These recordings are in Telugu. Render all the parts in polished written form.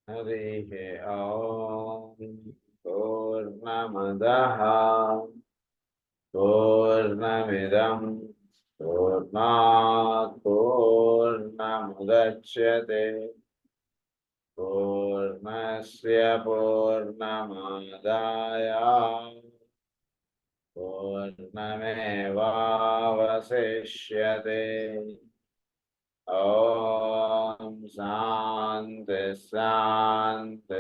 हरिः ॐ पूर्णमदः पूर्णमिदं पूर्णात् पूर्णमुदच्यते पूर्णस्य पूर्णमादाय पूर्णमेवावशिष्यते ॐ शान्ति शान्ति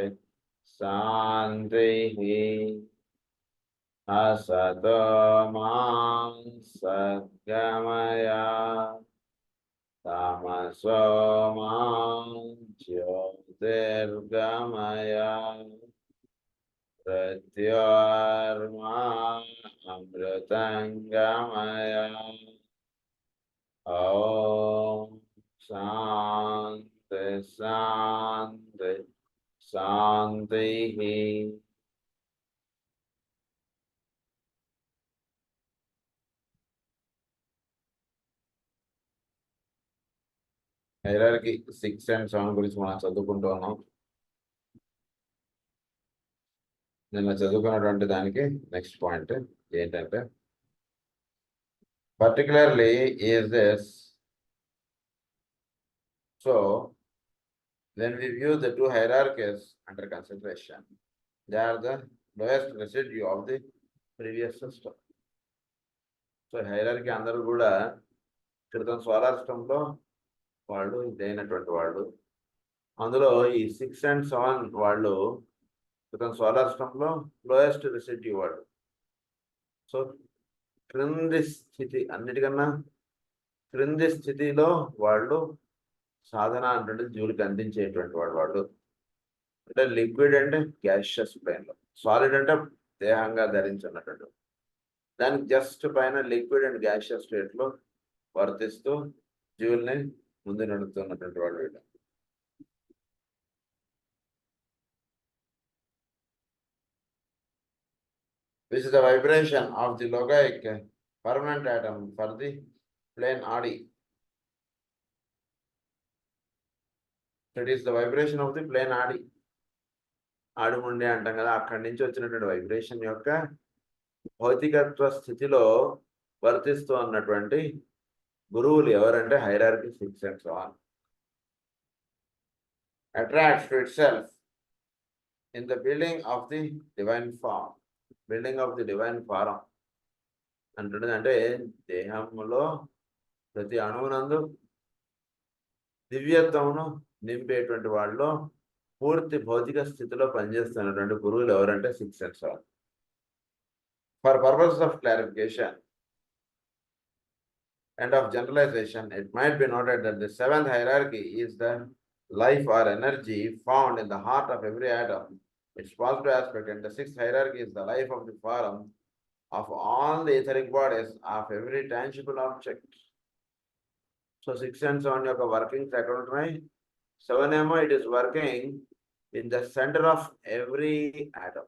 शान्तिः असतो मा सद्गमय तमसो मा ज्योतिर्गमय मृत्योर्मा अमृतङ्गमय ॐ शान्ति शान्ति शान्तिः హైరార్కీ 6 అండ్ 7 గురించి మనం చదువుకుంటూ ఉన్నాం. నిన్న చదువుకున్నటువంటి దానికి నెక్స్ట్ పాయింట్ ఏంటంటే particularly is this. So when we view the two hierarchies under consideration, they are the lowest residue of the previous system. So hierarchy అందరూ కూడా క్రితం సోలార్ సిస్టంలో వాళ్ళు ఇదైనటువంటి వాళ్ళు. అందులో ఈ 6 and 7 వాళ్ళు క్రితం సోలార్ సిస్టంలో లోయెస్ట్ రెసిడ్యూ వాళ్ళు. సో క్రింది స్థితి, అన్నిటికన్నా క్రింది స్థితిలో వాళ్ళు సాధన అంటే జీవులకి అందించేటువంటి వాళ్ళు. అంటే లిక్విడ్ అంటే గ్యాషియస్ ప్లేన్లో, సాలిడ్ అంటే దేహంగా ధరించున్నటువంటి దానికి జస్ట్ పైన లిక్విడ్ అండ్ గ్యాషియస్ స్టేట్లో వర్తిస్తూ జీవుల్ని ముందు నడుపుతున్నటువంటి వాళ్ళు వీళ్ళు. This is the vibration of the logoic permanent atom for the plane Adi. That is the vibration of the plane Adi. ఆడిముండి అంటాం కదా, అక్కడి నుంచి వచ్చినటువంటి వైబ్రేషన్ యొక్క భౌతికత్వ స్థితిలో వర్తిస్తూ ఉన్నటువంటి గురువులు ఎవరంటే hierarchy 6 and 7 attracts to itself in the building of the divine form. Building of the divine form అంటున్నది అంటే దేహంలో ప్రతి అణువునందు దివ్యత్వమును నింపేటువంటి వాళ్ళు పూర్తి భౌతిక స్థితిలో పనిచేస్తున్నటువంటి గురువులు ఎవరంటే 6 and 7. For purpose of clarification and of generalization, it might be noted that the 7th hierarchy is the life or energy found in the heart of every atom, its positive aspect, and the 6th hierarchy is the life of the form of all the etheric bodies of every tangible object. So 6 and 7 యొక్క వర్కింగ్స్ ఎక్కడ ఉంటున్నాయి? 7 ఏమో it is working in the center of every atom.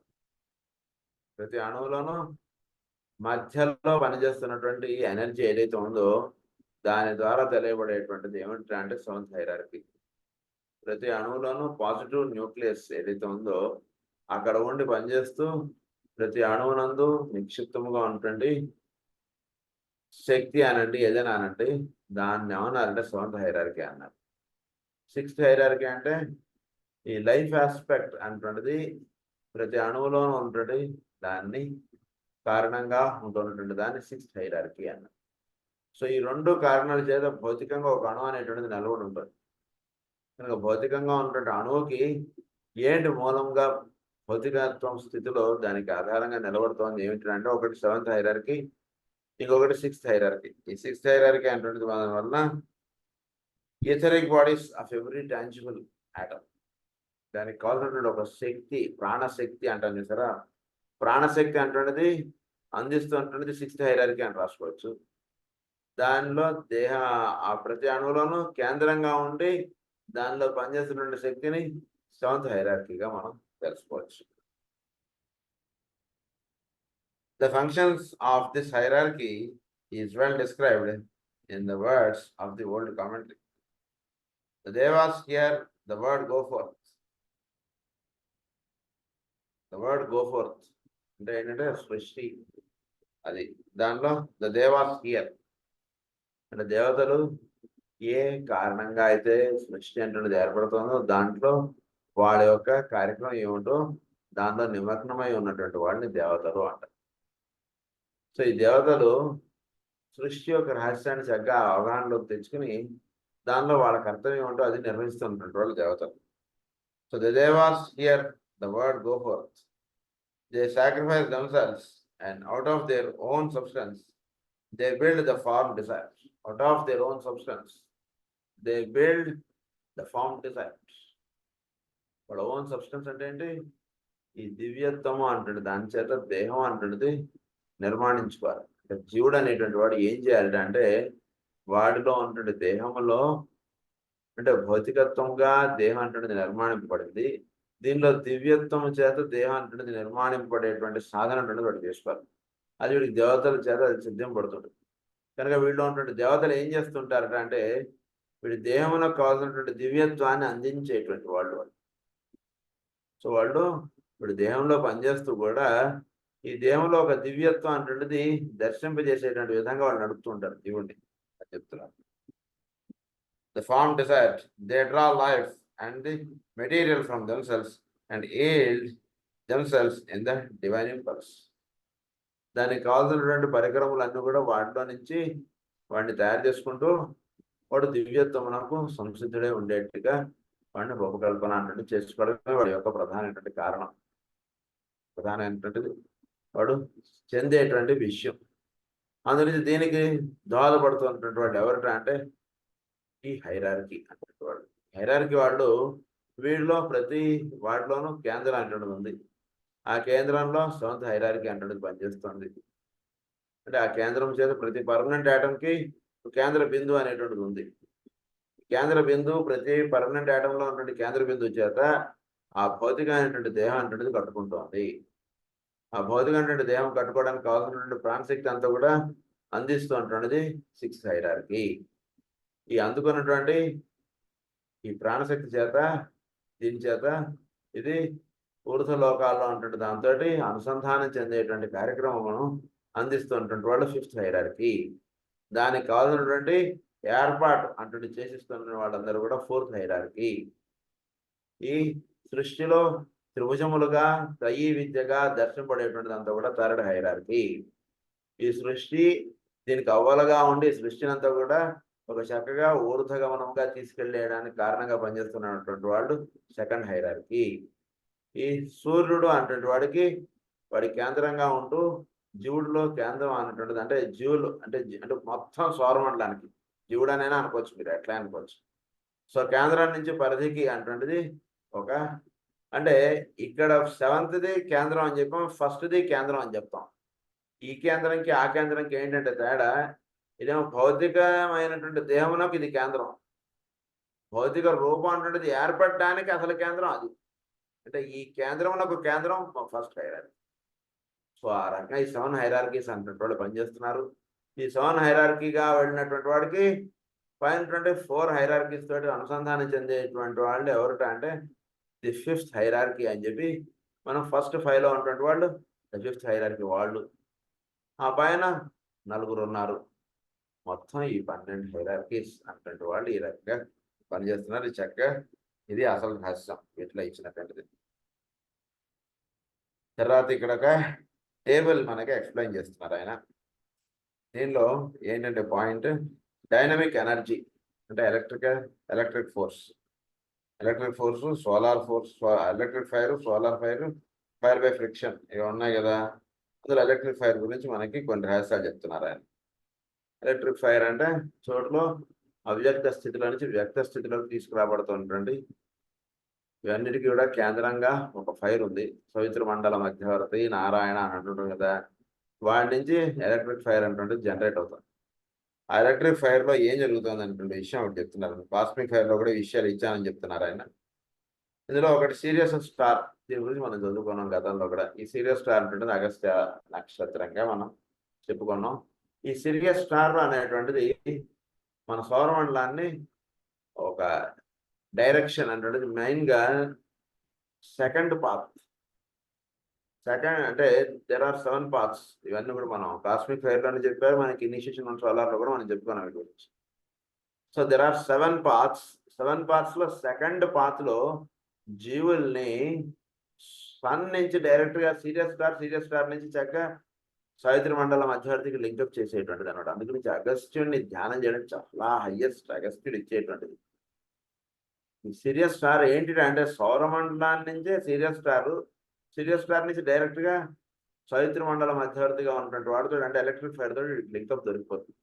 ప్రతి అణువులోనూ మధ్యలో పనిచేస్తున్నటువంటి ఎనర్జీ ఏదైతే ఉందో దాని ద్వారా తెలియబడేటువంటిది ఏమిటంటే 7th హైరార్కీ. ప్రతి అణువులోనూ పాజిటివ్ న్యూక్లియస్ ఏదైతే ఉందో అక్కడ ఉండి పనిచేస్తూ ప్రతి అణువునందు నిక్షిప్తముగా ఉంటుంది శక్తి అనండి, ఏదైనా అనండి, దాన్ని ఏమన్నారంటే 7th హైరార్కీ అన్నారు. 6th హైరార్కీ అంటే ఈ లైఫ్ ఆస్పెక్ట్ అంటున్నది ప్రతి అణువులోనూ ఉంటుంది, దాన్ని కారణంగా ఉంటున్నటువంటి దాన్ని 6th హైరార్కీ అన్నారు. సో ఈ రెండు కారణాల చేత భౌతికంగా ఒక అణువు అనేటువంటిది నిలబడి ఉంటుంది. కనుక భౌతికంగా ఉన్నటువంటి అణువుకి ఏంటి మూలంగా భౌతికత్వం స్థితిలో దానికి ఆధారంగా నిలబడుతోంది ఏమిటంటే ఒకటి 7th హైరార్కీ, ఇంకొకటి 6th హైరార్కీ. ఈ 6th హైరార్కీ అంటున్నది వలన etheric bodies of every tangible atom, దానికి కావాల్సినటువంటి ఒక శక్తి, ప్రాణశక్తి అంటాం చూసారా, ప్రాణశక్తి అంటున్నది అందిస్తుంటున్నది 6th హైరార్కీ అని రాసుకోవచ్చు. దానిలో ఆ ప్రతి అణువులోనూ కేంద్రంగా ఉండి దానిలో పనిచేస్తున్న శక్తిని 7th హైరార్కీగా మనం తెలుసుకోవచ్చు. The functions of this hierarchy is well described in the words of the old commentary. The Devas hear the word go forth. The word go fourth అంటే ఏంటంటే సృష్టి, అది దానిలో ద దేవాస్ హియర్ అంటే దేవతలు ఏ కారణంగా అయితే సృష్టి అంటున్నది ఏర్పడుతుందో దాంట్లో వాళ్ళ యొక్క కార్యక్రమం ఏమిటో దానిలో నిమగ్నమై ఉన్నటువంటి వాడిని దేవతలు అంటారు. సో ఈ దేవతలు సృష్టి యొక్క రహస్యాన్ని చక్కగా అవగాహనలోకి తెచ్చుకుని దానిలో వాళ్ళ కర్తవ్యం ఏమిటో అది నిర్వహిస్తున్నటువంటి వాళ్ళు దేవతలు. So the devas here the word go fourth. They sacrifice themselves and out of their own substance they build the form desires. Out of their own substance they build the form desires. వాళ్ళ ఓన్ సబ్స్టెన్స్ అంటే ఏంటి? ఈ దివ్యత్వము అంటుంది, దాని చేత దేహం అంటున్నది నిర్మాణించుకోవాలి. జీవుడు అనేటువంటి వాడు ఏం చేయాలి అంటే వాడిలో ఉన్నటువంటి దేహంలో అంటే భౌతికత్వంగా దేహం అంటున్నది నిర్మాణింపబడింది, దీనిలో దివ్యత్వం చేత దేహం అంటున్నది నిర్మాణింపబడేటువంటి సాధన అంటున్నది వాడు చేసుకోవాలి. అది వీడికి దేవతల చేత అది సిద్ధింపడుతుంది. కనుక వీళ్ళు ఉన్నటువంటి దేవతలు ఏం చేస్తుంటారట అంటే వీడి దేహంలో కావాల్సినటువంటి దివ్యత్వాన్ని అందించేటువంటి వాళ్ళు. సో వాళ్ళు వీడి దేహంలో పనిచేస్తూ కూడా ఈ దేహంలో ఒక దివ్యత్వం అంటున్నది దర్శింపజేసేటువంటి విధంగా వాళ్ళు నడుపుతూ ఉంటారు దేవుణ్ణి అని చెప్తున్నారు. The form desired, they draw life and the material from themselves and yield themselves in the divine impulse. దానికి కావాల్సినటువంటి పరికరములన్నీ కూడా వాటిలో నుంచి వాడిని తయారు చేసుకుంటూ వాడు దివ్యత్వమునకు సంసిద్ధుడై ఉండేట్టుగా వాడిని రూపకల్పన అంటే చేసుకోవడమే వాడి యొక్క ప్రధానమైనటువంటి కారణం. ప్రధానమైనటువంటిది వాడు చెందేటువంటి విషయం. అందులో దీనికి దోహదపడుతున్నటువంటి వాడు ఎవరిట అంటే ఈ హైరార్కీ అన్నటువంటి వాళ్ళు. హైరార్కీ వాళ్ళు వీళ్ళలో ప్రతి వాటిలోనూ కేంద్రం అంటున్నది ఉంది. ఆ కేంద్రంలో సెవెంత్ హైరార్కీ అంటున్నది పనిచేస్తుంది. అంటే ఆ కేంద్రం చేత ప్రతి పర్మనెంట్ ఆటంకి కేంద్ర బిందువు అనేటువంటిది ఉంది. కేంద్ర బిందువు ప్రతి పర్మనెంట్ ఆటంలో ఉన్నటువంటి కేంద్ర బిందువు చేత ఆ భౌతికమైనటువంటి దేహం అంటున్నది కట్టుకుంటోంది. ఆ భౌతికమైనటువంటి దేహం కట్టుకోవడానికి కావాల్సినటువంటి ప్రాణశక్తి అంతా కూడా అందిస్తూ ఉంటున్నది సిక్స్త్ హైరార్కీ. ఈ అందుకున్నటువంటి ఈ ప్రాణశక్తి చేత దీని చేత ఇది ఊర్ధ లోకాల్లో ఉన్నటువంటి దాంతో అనుసంధానం చెందేటువంటి కార్యక్రమం అందిస్తున్నటువంటి వాళ్ళు ఫిఫ్త్ హైరార్కీ. దానికి కావాల్సినటువంటి ఏర్పాటు అంటుండి చేసిస్తున్న వాళ్ళందరూ కూడా ఫోర్త్ హైరార్కీ. ఈ సృష్టిలో త్రిభుజములుగా త్రయీ విద్యగా దర్శనపడేటువంటిది అంతా కూడా థర్డ్ హైరార్కీ. ఈ సృష్టి దీనికి అవ్వలుగా ఉండి సృష్టిని అంతా కూడా ఒక చక్కగా ఊర్ధగమనంగా తీసుకెళ్లేయడానికి కారణంగా పనిచేస్తున్నటువంటి వాళ్ళు సెకండ్ హైరార్కీ. ఈ సూర్యుడు అన్నటువంటి వాడికి వాడి కేంద్రంగా ఉంటూ జీవుడిలో కేంద్రం అన్నటువంటిది అంటే జీవులు అంటే మొత్తం సౌరమండలానికి జీవుడు అనైనా అనుకోవచ్చు, మీరు ఎట్లా అనుకోవచ్చు. సో కేంద్రం నుంచి పరిధికి అన్నటువంటిది ఒక అంటే ఇక్కడ సెవెంత్ది కేంద్రం అని చెప్పాం, ఫస్ట్ది కేంద్రం అని చెప్తాం. ఈ కేంద్రంకి ఆ కేంద్రంకి ఏంటంటే తేడా, ఇదేమో భౌతికమైనటువంటి దేహమునకు ఇది కేంద్రం, భౌతిక రూపం అంటున్నది ఏర్పడడానికి అసలు కేంద్రం అది. అంటే ఈ కేంద్రమునకు కేంద్రం ఫస్ట్ హైరార్కీ. సో ఆ రకంగా ఈ సెవెన్ హైరార్కీస్ అన్నటువంటి వాళ్ళు పనిచేస్తున్నారు. ఈ సెవెన్ హైరార్కీగా వెళ్ళినటువంటి వాడికి పైనటువంటి 4 హైరార్కీస్ తోటి అనుసంధానం చెందేటువంటి వాళ్ళు ఎవరిట అంటే ది ఫిఫ్త్ హైరార్కీ అని చెప్పి మనం ఫస్ట్ 5లో ఉన్నటువంటి వాళ్ళు ది ఫిఫ్త్ హైరార్కీ వాళ్ళు. ఆ పైన 4 ఉన్నారు. మొత్తం ఈ 12 హైరార్కీస్ అన్నటువంటి వాళ్ళు ఈ రకంగా పనిచేస్తున్నారు. చక్కగా ఇది అసలు రహస్యం ఇట్లా ఇచ్చినటువంటిది. తర్వాత ఇక్కడ ఒక టేబుల్ మనకి ఎక్స్ప్లెయిన్ చేస్తున్నారు ఆయన. దీనిలో ఏంటంటే పాయింట్ డైనమిక్ ఎనర్జీ అంటే electric force, solar force, electric fire, solar fire, fire by friction ఇవి ఉన్నాయి కదా. అందులో ఎలక్ట్రిక్ ఫైర్ గురించి మనకి కొన్ని రహస్యాలు చెప్తున్నారు ఆయన. ఎలక్ట్రిక్ ఫైర్ అంటే చోట్లో అవ్యక్త స్థితిలో నుంచి వ్యక్త స్థితిలోకి తీసుకురాబడుతున్నటువంటి ఇవన్నిటికీ కూడా కేంద్రంగా ఒక ఫైర్ ఉంది. సవిత్ర మండల మధ్యవర్తి నారాయణ అని అంటుంటాం కదా, వాడి నుంచి ఎలక్ట్రిక్ ఫైర్ అంటుంటే జనరేట్ అవుతుంది. ఆ ఎలక్ట్రిక్ ఫైర్లో ఏం జరుగుతుంది అన్నటువంటి విషయం ఒకటి చెప్తున్నారు. కాస్మిక్ ఫైర్లో కూడా విషయాలు ఇచ్చానని చెప్తున్నారు ఆయన. ఇందులో ఒకటి సీరియస్ స్టార్, దీని గురించి మనం చదువుకున్నాం గతంలో కూడా. ఈ సీరియస్ స్టార్ అంటుంటుంది అగస్త్య నక్షత్రంగా మనం చెప్పుకున్నాం. ఈ సీరియస్ స్టార్ అనేటువంటిది మన సౌరమండలాన్ని ఒక డైరెక్షన్ అంటే మెయిన్గా సెకండ్ పాత్ సెకండ్ అంటే దెర్ ఆర్ 7 పార్ట్స్. ఇవన్నీ కూడా మనం కాస్మిక్ ఫైర్లోనే చెప్పారు, మనకి ఇనిషియేషన్ ఆన్ సోలార్లో కూడా మనం చెప్పుకున్నాం వీటి గురించి. So there are 7 parts. 7 పార్ట్స్లో సెకండ్ పార్ట్లో జీవుల్ని సన్ నుంచి డైరెక్ట్గా సీరియస్ స్టార్ నుంచి చక్కగా సావిత్రి మండల మధ్యవర్తికి లింకప్ చేసేటువంటిది అనమాట. అందుగురించి అగస్త్యుడిని ధ్యానం చేయడం చాలా హయ్యెస్ట్. అగస్త్యుడు ఇచ్చేటువంటిది. ఈ సీరియస్ స్టార్ ఏంటిదంటే సౌరమండలాన్ని నుంచే సీరియస్ స్టార్ నుంచి డైరెక్ట్గా సావిత్రి మండల మధ్యవర్తిగా ఉన్నటువంటి వాడితో అంటే ఎలక్ట్రిక్ ఫైర్ తోటి లింకప్ దొరికిపోతుంది.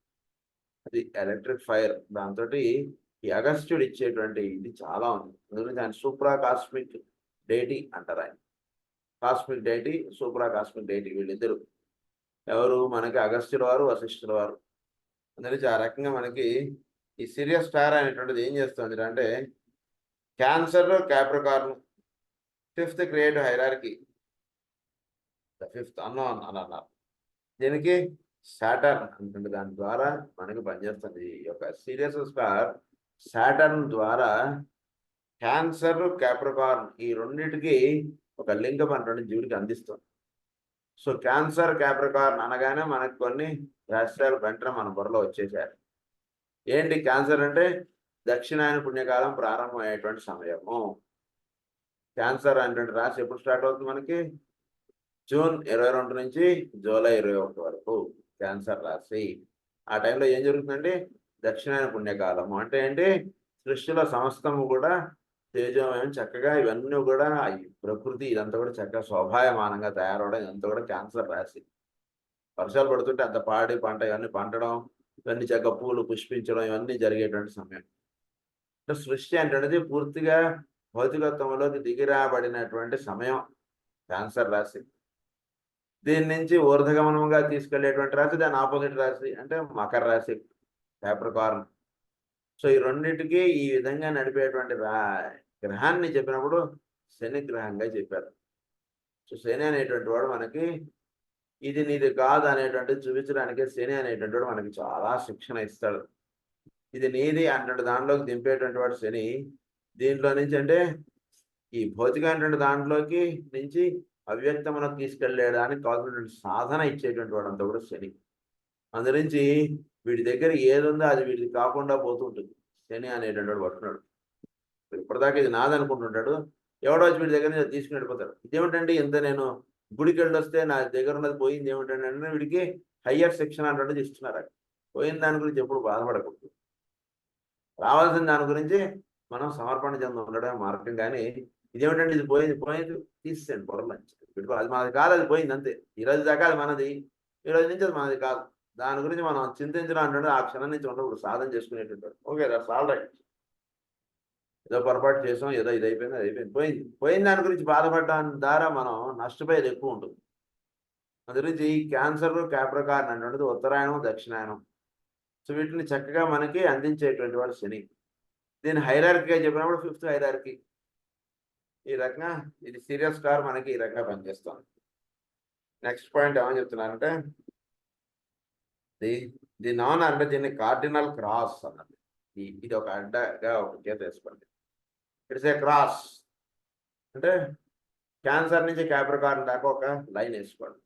అది ఎలక్ట్రిక్ ఫైర్. దాంతో ఈ అగస్త్యుడు ఇచ్చేటువంటి ఇది చాలా ఉంది. అందుకని ఆయన సూప్రా కాస్మిక్ డైటీ అంటారు. ఆయన cosmic deity, supra cosmic deity, వీళ్ళిద్దరు ఎవరు మనకి అగస్త్యుల వారు, వశిష్ఠుల వారు. అందుకని ఆ రకంగా మనకి ఈ సీరియస్ స్టార్ అనేటువంటిది ఏం చేస్తుంది అంటే cancer, Capricorn, 5th creative hierarchy, the 5th unknown అని అన్నారు. దీనికి సాటర్న్ అంటే దాని ద్వారా మనకి పనిచేస్తుంది. ఈ యొక్క సీరియస్ స్టార్ సాటర్న్ ద్వారా క్యాన్సర్, క్యాప్రికార్న్ ఈ రెండింటికి ఒక లింగం అనేటువంటి జీవుడికి అందిస్తుంది. సో క్యాన్సర్, క్యాప్రికార్న్ అనగానే మనకు కొన్ని రాష్ట్రాలు వెంటనే మన బుర్రలో వచ్చేసారు. ఏంటి క్యాన్సర్ అంటే దక్షిణాయన పుణ్యకాలం ప్రారంభం అయ్యేటువంటి సమయము. క్యాన్సర్ అనేటువంటి రాశి ఎప్పుడు స్టార్ట్ అవుతుంది మనకి? జూన్ 22 నుంచి జూలై 21 వరకు క్యాన్సర్ రాశి. ఆ టైంలో ఏం జరుగుతుందండి? దక్షిణాయన పుణ్యకాలము అంటే ఏంటి? సృష్టిలో సమస్తము కూడా తేజోమయం, చక్కగా ఇవన్నీ కూడా ఈ ప్రకృతి ఇదంతా కూడా చక్కగా శోభాయమానంగా తయారవడం, ఇదంతా కూడా క్యాన్సర్ రాశి. వర్షాలు పడుతుంటే అంత పాడి పంట ఇవన్నీ పంటడం, ఇవన్నీ చక్కగా పూలు పుష్పించడం, ఇవన్నీ జరిగేటువంటి సమయం. అంటే సృష్టి అంటే పూర్తిగా భౌతికత్వంలోకి దిగిరాబడినటువంటి సమయం క్యాన్సర్ రాశి. దీని నుంచి ఊర్ధగమనంగా తీసుకెళ్లేటువంటి రాశి దాని ఆపోజిట్ రాశి అంటే మకర రాశి, క్యాప్రికార్న్. సో ఈ రెండింటికి ఈ విధంగా నడిపేటువంటి గ్రహాన్ని చెప్పినప్పుడు శని గ్రహంగా చెప్పారు. సో శని అనేటువంటి వాడు మనకి ఇది నీది కాదు అనేటువంటిది చూపించడానికి శని అనేటువంటి వాడు మనకి చాలా శిక్షణ ఇస్తాడు. ఇది నీది అంటే దాంట్లోకి దింపేటువంటి వాడు శని. దీంట్లో నుంచి అంటే ఈ భౌతికమైనటువంటి దాంట్లోకి నుంచి అవ్యక్తమునకు తీసుకెళ్లేడానికి కావాల్సినటువంటి సాధన ఇచ్చేటువంటి వాడు అంతా కూడా శని. అందురించి వీడి దగ్గర ఏది ఉందో అది వీడికి కాకుండా పోతుంటుంది. శని అనేటువంటి వాడు పట్టుకున్నాడు. ఇప్పటిదాకా ఇది నాదనుకుంటుంటాడు, ఎవడో వచ్చి వీడి దగ్గర నుంచి తీసుకుని వెళ్ళిపోతాడు. ఇదేమిటంటే ఇంత నేను గుడికి వెళ్ళొస్తే నా దగ్గర ఉన్నది పోయింది ఏమిటంటే అంటే వీడికి హయ్యర్ సెక్షన్ అన్నట్టు ఇస్తున్నారు. పోయిన దాని గురించి ఎప్పుడు బాధపడకూడదు. రావాల్సిన దాని గురించి మనం సమర్పణ చెంది ఉండడమే మార్గం. కానీ ఇదేమిటంటే ఇది పోయింది తీసేయండి పొరలోంచి. అది మనది కాదు, అది పోయింది అంతే. ఈ రోజు దాకా అది మనది, ఈ రోజు నుంచి అది మనది కాదు. దాని గురించి మనం చింతించడం అంటే ఆ క్షణం నుంచి ఉన్నప్పుడు సాధన చేసుకునేటువంటి ఓకే దట్స్ ఆల్ రైట్. ఏదో పొరపాటు చేసాం, ఏదో ఇది అయిపోయింది, అది అయిపోయింది, పోయిన దాని గురించి బాధపడడం ద్వారా మనం నష్టపోయేది ఎక్కువ ఉంటుంది. అందు గురించి క్యాన్సర్, క్యాప్రికార్న్ అనేటువంటిది ఉత్తరాయణం, దక్షిణాయనం. సో వీటిని చక్కగా మనకి అందించేటువంటి వాడు శని. దీన్ని హైరార్కీగా చెప్పినప్పుడు 5th హైరార్కీ. ఈ రకంగా ఇది సీరియస్ స్టార్ మనకి ఈ రకంగా పనిచేస్తుంది. నెక్స్ట్ పాయింట్ ఏమని చెప్తున్నారంటే ది నాన్ అంటే దీన్ని కార్డినల్ క్రాస్ అన్నది. ఇది ఒక అడ్డగా ఒక గీత వేసుకోండి. ఇట్స్ ఏ క్రాస్ అంటే క్యాన్సర్ నుంచి క్యాప్రికార్న్ దాకా ఒక లైన్ వేసుకోండి.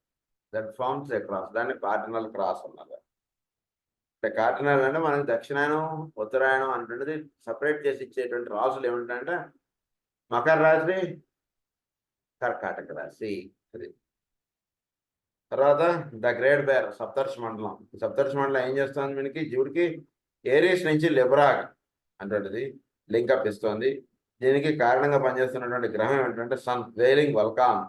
That forms a cross. దాన్ని కార్డినల్ క్రాస్ అన్నారు. అంటే కార్డినల్ అంటే మనకి దక్షిణాయనం, ఉత్తరాయణం అంటున్నది సపరేట్ చేసి ఇచ్చేటువంటి రాసులు ఏమిటంటే మకర రాశి, కర్కాటక రాశి. అది తర్వాత ద గ్రేట్ బేర్ సప్తర్షి మండలం. సప్తర్షి మండలం ఏం చేస్తుంది మనకి? జీవుడికి ఏరీస్ నుంచి లిబ్రాగ్ అంటుంటది లింకప్ ఇస్తుంది. దీనికి కారణంగా పనిచేస్తున్నటువంటి గ్రహం ఏంటంటే sun, veiling Vulcan.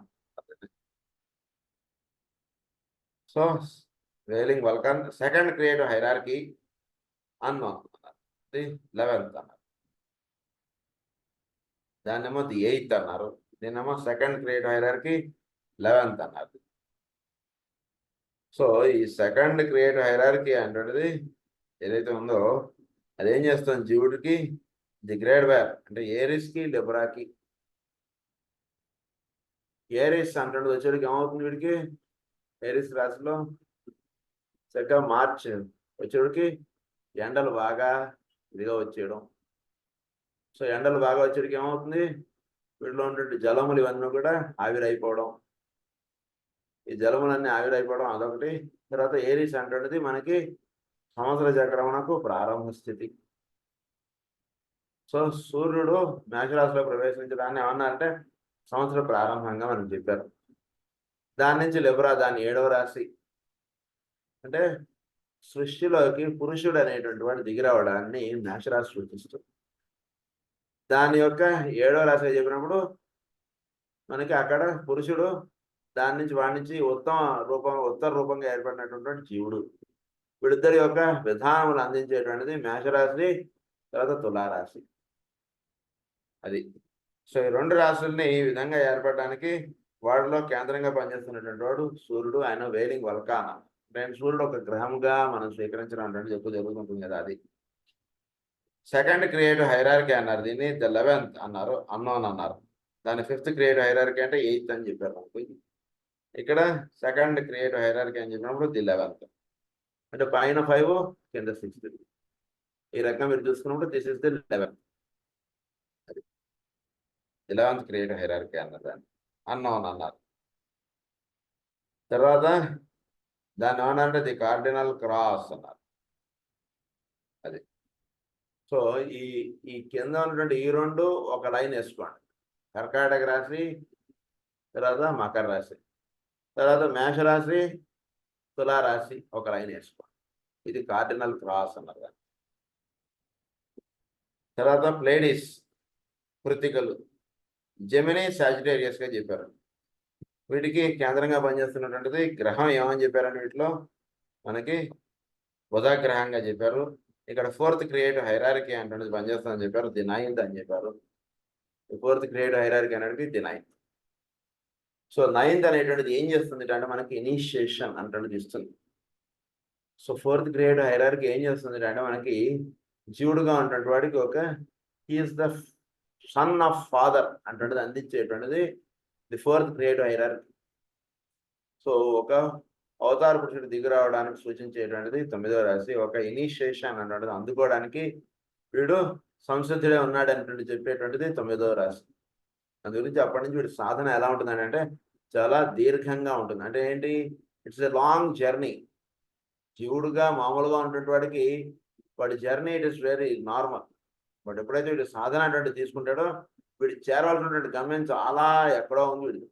So veiling Vulcan second creative hierarchy unknown, 11th అన్నారు. దాన్నేమో ది 8th అన్నారు. దీన్నేమో సెకండ్ క్రియేటివ్ హైరార్కీ 11th అన్నారు. సో ఈ సెకండ్ క్రియేటివ్ హైరార్కీ అంటే ఏదైతే ఉందో అదేం చేస్తుంది జీవుడికి? ది గ్రేట్ బేర్ అంటే ఏరిస్కి, లిబ్రాకి. ఏరిస్ అంటే వచ్చేటికి ఏమవుతుంది వీడికి? ఏరిస్ రాశిలో చక్కగా మార్చ్ వచ్చేటికి ఎండలు బాగా ఇదిగా వచ్చేయడం. సో ఎండలు బాగా వచ్చేటికి ఏమవుతుంది? వీటిలో ఉన్నటువంటి జలములు ఇవన్నీ కూడా ఆవిరైపోవడం. ఈ జలములన్నీ ఆవిరైపోవడం అదొకటి. తర్వాత ఏరీస్ అంటున్నది మనకి సంవత్సర చక్రమునకు ప్రారంభ స్థితి. సో సూర్యుడు మేషరాశిలో ప్రవేశించడాన్ని ఏమన్నారంటే సంవత్సర ప్రారంభంగా మనం చెప్పారు. దాని నుంచి లిబ్రా దాని 7వ రాశి. అంటే సృష్టిలోకి పురుషుడు అనేటువంటి వాడు దిగిరావడాన్ని మేషరాశి సూచిస్తుంది. దాని యొక్క 7వ రాశి చెప్పినప్పుడు మనకి అక్కడ పురుషుడు దాని నుంచి వాడి నుంచి ఉత్తర రూపంగా ఏర్పడినటువంటి జీవుడు. వీళ్ళిద్దరి యొక్క విధానములు అందించేటువంటిది మేషరాశి, తర్వాత తులారాశి. అది. సో ఈ 2 రాశుల్ని ఈ విధంగా ఏర్పడడానికి వాడిలో కేంద్రంగా పనిచేస్తున్నటువంటి వాడు సూర్యుడు. ఆయన వేలింగ్ వల్కాన. అంటే సూర్యుడు ఒక గ్రహంగా మనం స్వీకరించడం అంటే ఎక్కువ జరుగుతుంటుంది కదా అది. సెకండ్ క్రియేటివ్ హైరార్కీ అన్నారు దీన్ని. ద 11th అన్నారు, అన్నోన్ అన్నారు. దాని 5th క్రియేటివ్ హైరార్కీ అంటే 8th అని చెప్పారు మనకు. ఇక్కడ సెకండ్ క్రియేటివ్ హైరార్కీ అని చెప్పినప్పుడు ది 11th. అంటే పైన 5 కింద 6. ఈ రకంగా మీరు చూసుకున్నప్పుడు దిస్ ఇస్ ది 11th. అది 11th క్రియేటివ్ హైరార్కీ అన్నారు దాన్ని. అన్నోన్ అన్నారు. తర్వాత దాన్ని ఏమన్నారంటే ది కార్డినల్ క్రాస్ అన్నారు. అది. సో ఈ కింద ఉన్నటువంటి ఈ 2 ఒక లైన్ వేసుకోండి. కర్కాటక రాశి, తర్వాత మకర రాశి, తర్వాత మేషరాశి, తులారాశి ఒక లైన్ వేసుకోండి. ఇది కార్డినల్ క్రాస్ అన్నారు. తర్వాత ప్లేడిస్, కృతికలు, జెమిని, సాజిటేరియస్ గా చెప్పారు. వీటికి కేంద్రంగా పనిచేస్తున్నటువంటిది గ్రహం ఏమని చెప్పారంటే వీటిలో మనకి బుధ గ్రహంగా చెప్పారు. ఇక్కడ 4th క్రియేటివ్ హైరార్కీ అంటున్నది పనిచేస్తుందని చెప్పారు. ది 9th అని చెప్పారు. 4th క్రియేటివ్ హైరార్కీ అనేది ది 9th. సో 9th అనేటువంటిది ఏం చేస్తుంది అంటే మనకి ఇనిషియేషన్ అంటున్నది ఇస్తుంది. సో 4th క్రియేటివ్ హైరార్కీ ఏం చేస్తుంది అంటే మనకి జీవుడుగా ఉన్నటువంటి వాడికి ఒక he is the son of father అంటున్నది అందించేటువంటిది the 4th creative hierarchy. So ఒక అవతార పురుషుడు దిగి రావడానికి సూచించేటువంటిది 9వ రాశి. ఒక ఇనిషియేషన్ అన్నటువంటిది అందుకోవడానికి వీడు సంసిద్ధుడే ఉన్నాడు అనేటువంటి చెప్పేటువంటిది 9వ రాశి. అందు గురించి అప్పటి నుంచి వీడి సాధన ఎలా ఉంటుంది అంటే చాలా దీర్ఘంగా ఉంటుంది. అంటే ఏంటి, ఇట్స్ ఎ లాంగ్ జర్నీ. జీవుడుగా మామూలుగా ఉన్నటువంటి వాడికి వాడి journey it is very normal. But ఎప్పుడైతే వీడు సాధన అటువంటి తీసుకుంటాడో వీడు చేరవలసినటువంటి గమ్యం చాలా ఎక్కడో ఉంది వీడు.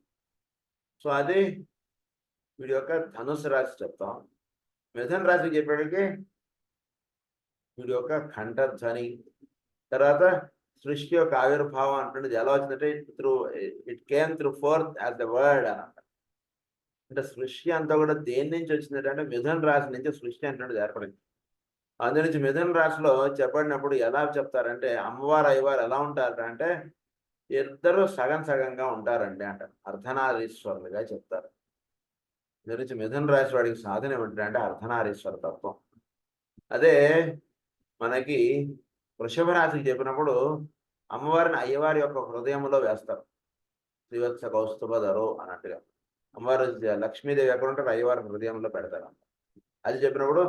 సో అది వీడి యొక్క ధనుసు రాశి చెప్తాం. మిథున రాశి చెప్పేటికి వీడి యొక్క కంఠధ్వని. తర్వాత సృష్టి యొక్క ఆవిర్భావం అంటున్నది ఎలా వచ్చిందంటే it came through 4th as the word అని అంటారు. అంటే సృష్టి అంతా కూడా దేని నుంచి వచ్చిందంటే మిథున రాశి నుంచి సృష్టి అంటున్నది ఏర్పడింది. అందు నుంచి మిథున రాశిలో చెప్పడినప్పుడు ఎలా చెప్తారంటే అమ్మవారు అయ్యవారు ఎలా ఉంటారు అంటే ఇద్దరు సగం సగంగా ఉంటారండి అంటారు. అర్ధనారీశ్వరులుగా చెప్తారు. దీని నుంచి మిథున రాశి వాడికి సాధన ఏమిటంటే అర్ధనారీశ్వర తత్వం. అదే మనకి వృషభ రాశికి చెప్పినప్పుడు అమ్మవారిని అయ్యవారి యొక్క హృదయంలో వేస్తారు. శ్రీవత్స కౌస్తుభధరో అన్నట్టుగా అమ్మవారు లక్ష్మీదేవి ఎక్కడ ఉంటారు అయ్యవారి హృదయంలో పెడతారు. అది చెప్పినప్పుడు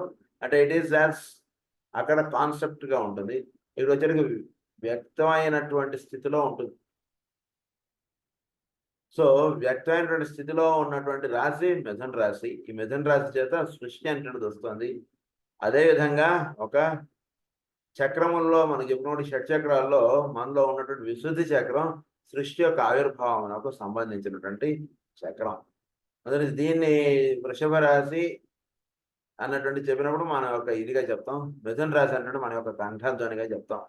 అంటే ఇట్ ఈస్ యాజ్ అక్కడ కాన్సెప్ట్ గా ఉంటుంది. ఇక్కడ వచ్చేటికి వ్యక్తమైనటువంటి స్థితిలో ఉంటుంది. సో వ్యక్తమైనటువంటి స్థితిలో ఉన్నటువంటి రాశి మిథున రాశి. ఈ మిథున రాశి చేత సృష్టి అంటున్నది వస్తుంది. అదేవిధంగా ఒక చక్రముల్లో మనం చెప్పినటువంటి షట్చక్రాల్లో మనలో ఉన్నటువంటి విశుద్ధి చక్రం సృష్టి యొక్క ఆవిర్భావనకు సంబంధించినటువంటి చక్రం. అందుకని దీన్ని వృషభ రాశి అన్నటువంటి చెప్పినప్పుడు మనం ఒక ఇదిగా చెప్తాం. మిథున రాశి అంటే మన యొక్క కంఠధ్వనిగా చెప్తాం.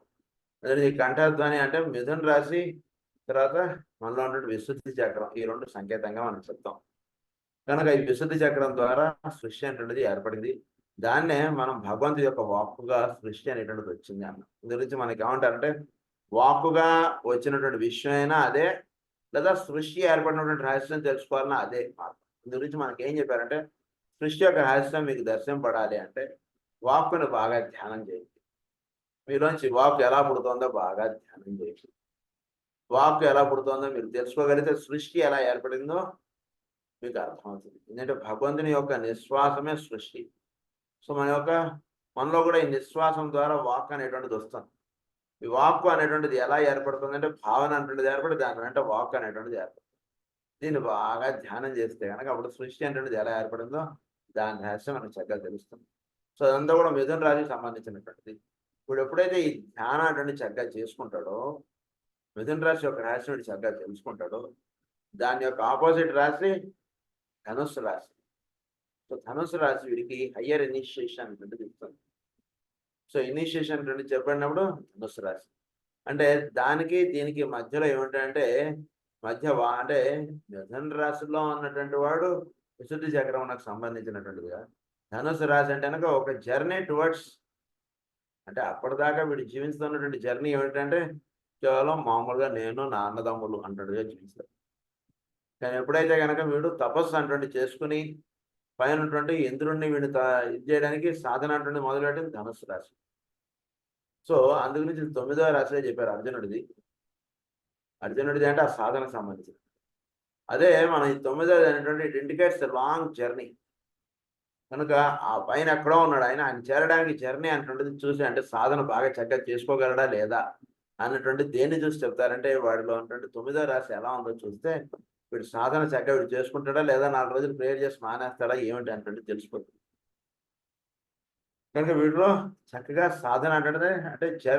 అందుకని ఈ కంఠధ్వని అంటే మిథున రాశి తర్వాత మనలో ఉన్నటువంటి విశుద్ధి చక్రం ఈ 2 సంకేతంగా మనం చెప్తాం. కనుక ఈ విశుద్ధి చక్రం ద్వారా సృష్టి అనేటువంటిది ఏర్పడింది. దాన్నే మనం భగవంతుడి యొక్క వాక్కుగా సృష్టి అనేటువంటిది వచ్చింది అన్న. దీని గురించి మనకి ఏమంటారంటే వాక్కుగా వచ్చినటువంటి విషయం అయినా అదే, లేదా సృష్టి ఏర్పడినటువంటి రహస్యం తెలుసుకోవాలన్నా అదే. దీని గురించి మనకి ఏం చెప్పారంటే సృష్టి యొక్క రహస్యం మీకు దర్శనపడాలి అంటే వాక్కును బాగా ధ్యానం చేయండి. మీలోంచి వాక్కు ఎలా పుడుతుందో బాగా ధ్యానం చేయండి. వాక్కు ఎలా పుడుతుందో మీరు తెలుసుకోగలిగితే సృష్టి ఎలా ఏర్పడిందో మీకు అర్థమవుతుంది. ఎందుకంటే భగవంతుని యొక్క నిశ్వాసమే సృష్టి. సో మనలో కూడా ఈ నిశ్వాసం ద్వారా వాక్ అనేటువంటిది వస్తుంది. ఈ వాక్కు అనేటువంటిది ఎలా ఏర్పడుతుంది అంటే భావన అనేటువంటిది ఏర్పడి దాని వెంట వాక్ అనేటువంటిది ఏర్పడుతుంది. దీన్ని బాగా ధ్యానం చేస్తే కనుక అప్పుడు సృష్టి అంటే ఎలా ఏర్పడిందో దాని రహస్యం మనకు చక్కగా తెలుస్తుంది. సో అదంతా కూడా మిథున రాశికి సంబంధించినటువంటిది. ఇప్పుడు ఎప్పుడైతే ఈ ధ్యానం అంటే చక్కగా చేసుకుంటాడో, మిథున రాశి యొక్క రహస్యం చక్కగా తెలుసుకుంటాడో, దాని యొక్క ఆపోజిట్ రాశి ధనుస్సు రాశి. సో ధనుస్సు రాశి వీడికి హయ్యర్ ఇనిషియేషన్ అనేది ఇస్తుంది. సో ఇనిషియేషన్ అంటే చెప్పినప్పుడు ధనుస్సు రాశి అంటే దానికి దీనికి మధ్యలో ఏమిటంటే అంటే మిథున రాశిలో ఉన్నటువంటి వాడు విశుద్ధి చక్రమునకు సంబంధించినటువంటిదిగా, ధనుసు రాశి అంటే కనుక ఒక జర్నీ టువర్డ్స్, అంటే అప్పటిదాకా వీడు జీవిస్తున్నటువంటి జర్నీ ఏమిటంటే కేవలం మామూలుగా నేను నా అన్నదమ్ములు అంటుగా జీవిస్తాడు. కానీ ఎప్పుడైతే కనుక వీడు తపస్సు అటువంటి చేసుకుని పైనటువంటి ఇంద్రుడిని వీడిని ఇది చేయడానికి సాధన అటువంటి మొదలెట్టింది ధనుసు రాశి. సో అందు గురించి 9వ రాశిలో చెప్పారు అర్జునుడిది అంటే ఆ సాధనకు సంబంధించింది. అదే మనం ఈ 9వ అనేటువంటి ఇట్ ఇండికేట్స్ లాంగ్ జర్నీ. కనుక ఆ పైన ఎక్కడో ఉన్నాడు ఆయన చేరడానికి జర్నీ అన్నటువంటిది చూసి, అంటే సాధన బాగా చక్కగా చేసుకోగలడా లేదా అన్నటువంటి దేన్ని చూసి చెప్తారంటే వాడిలో ఉన్నటువంటి 9వ రాశి ఎలా ఉందో చూస్తే వీడు సాధన చక్కగా వీడు చేసుకుంటాడా లేదా 4 రోజులు ప్రేయర్ చేసి మానేస్తాడా ఏమిటి అన్నటువంటి తెలిసిపోతుంది. కనుక వీటిలో చక్కగా సాధన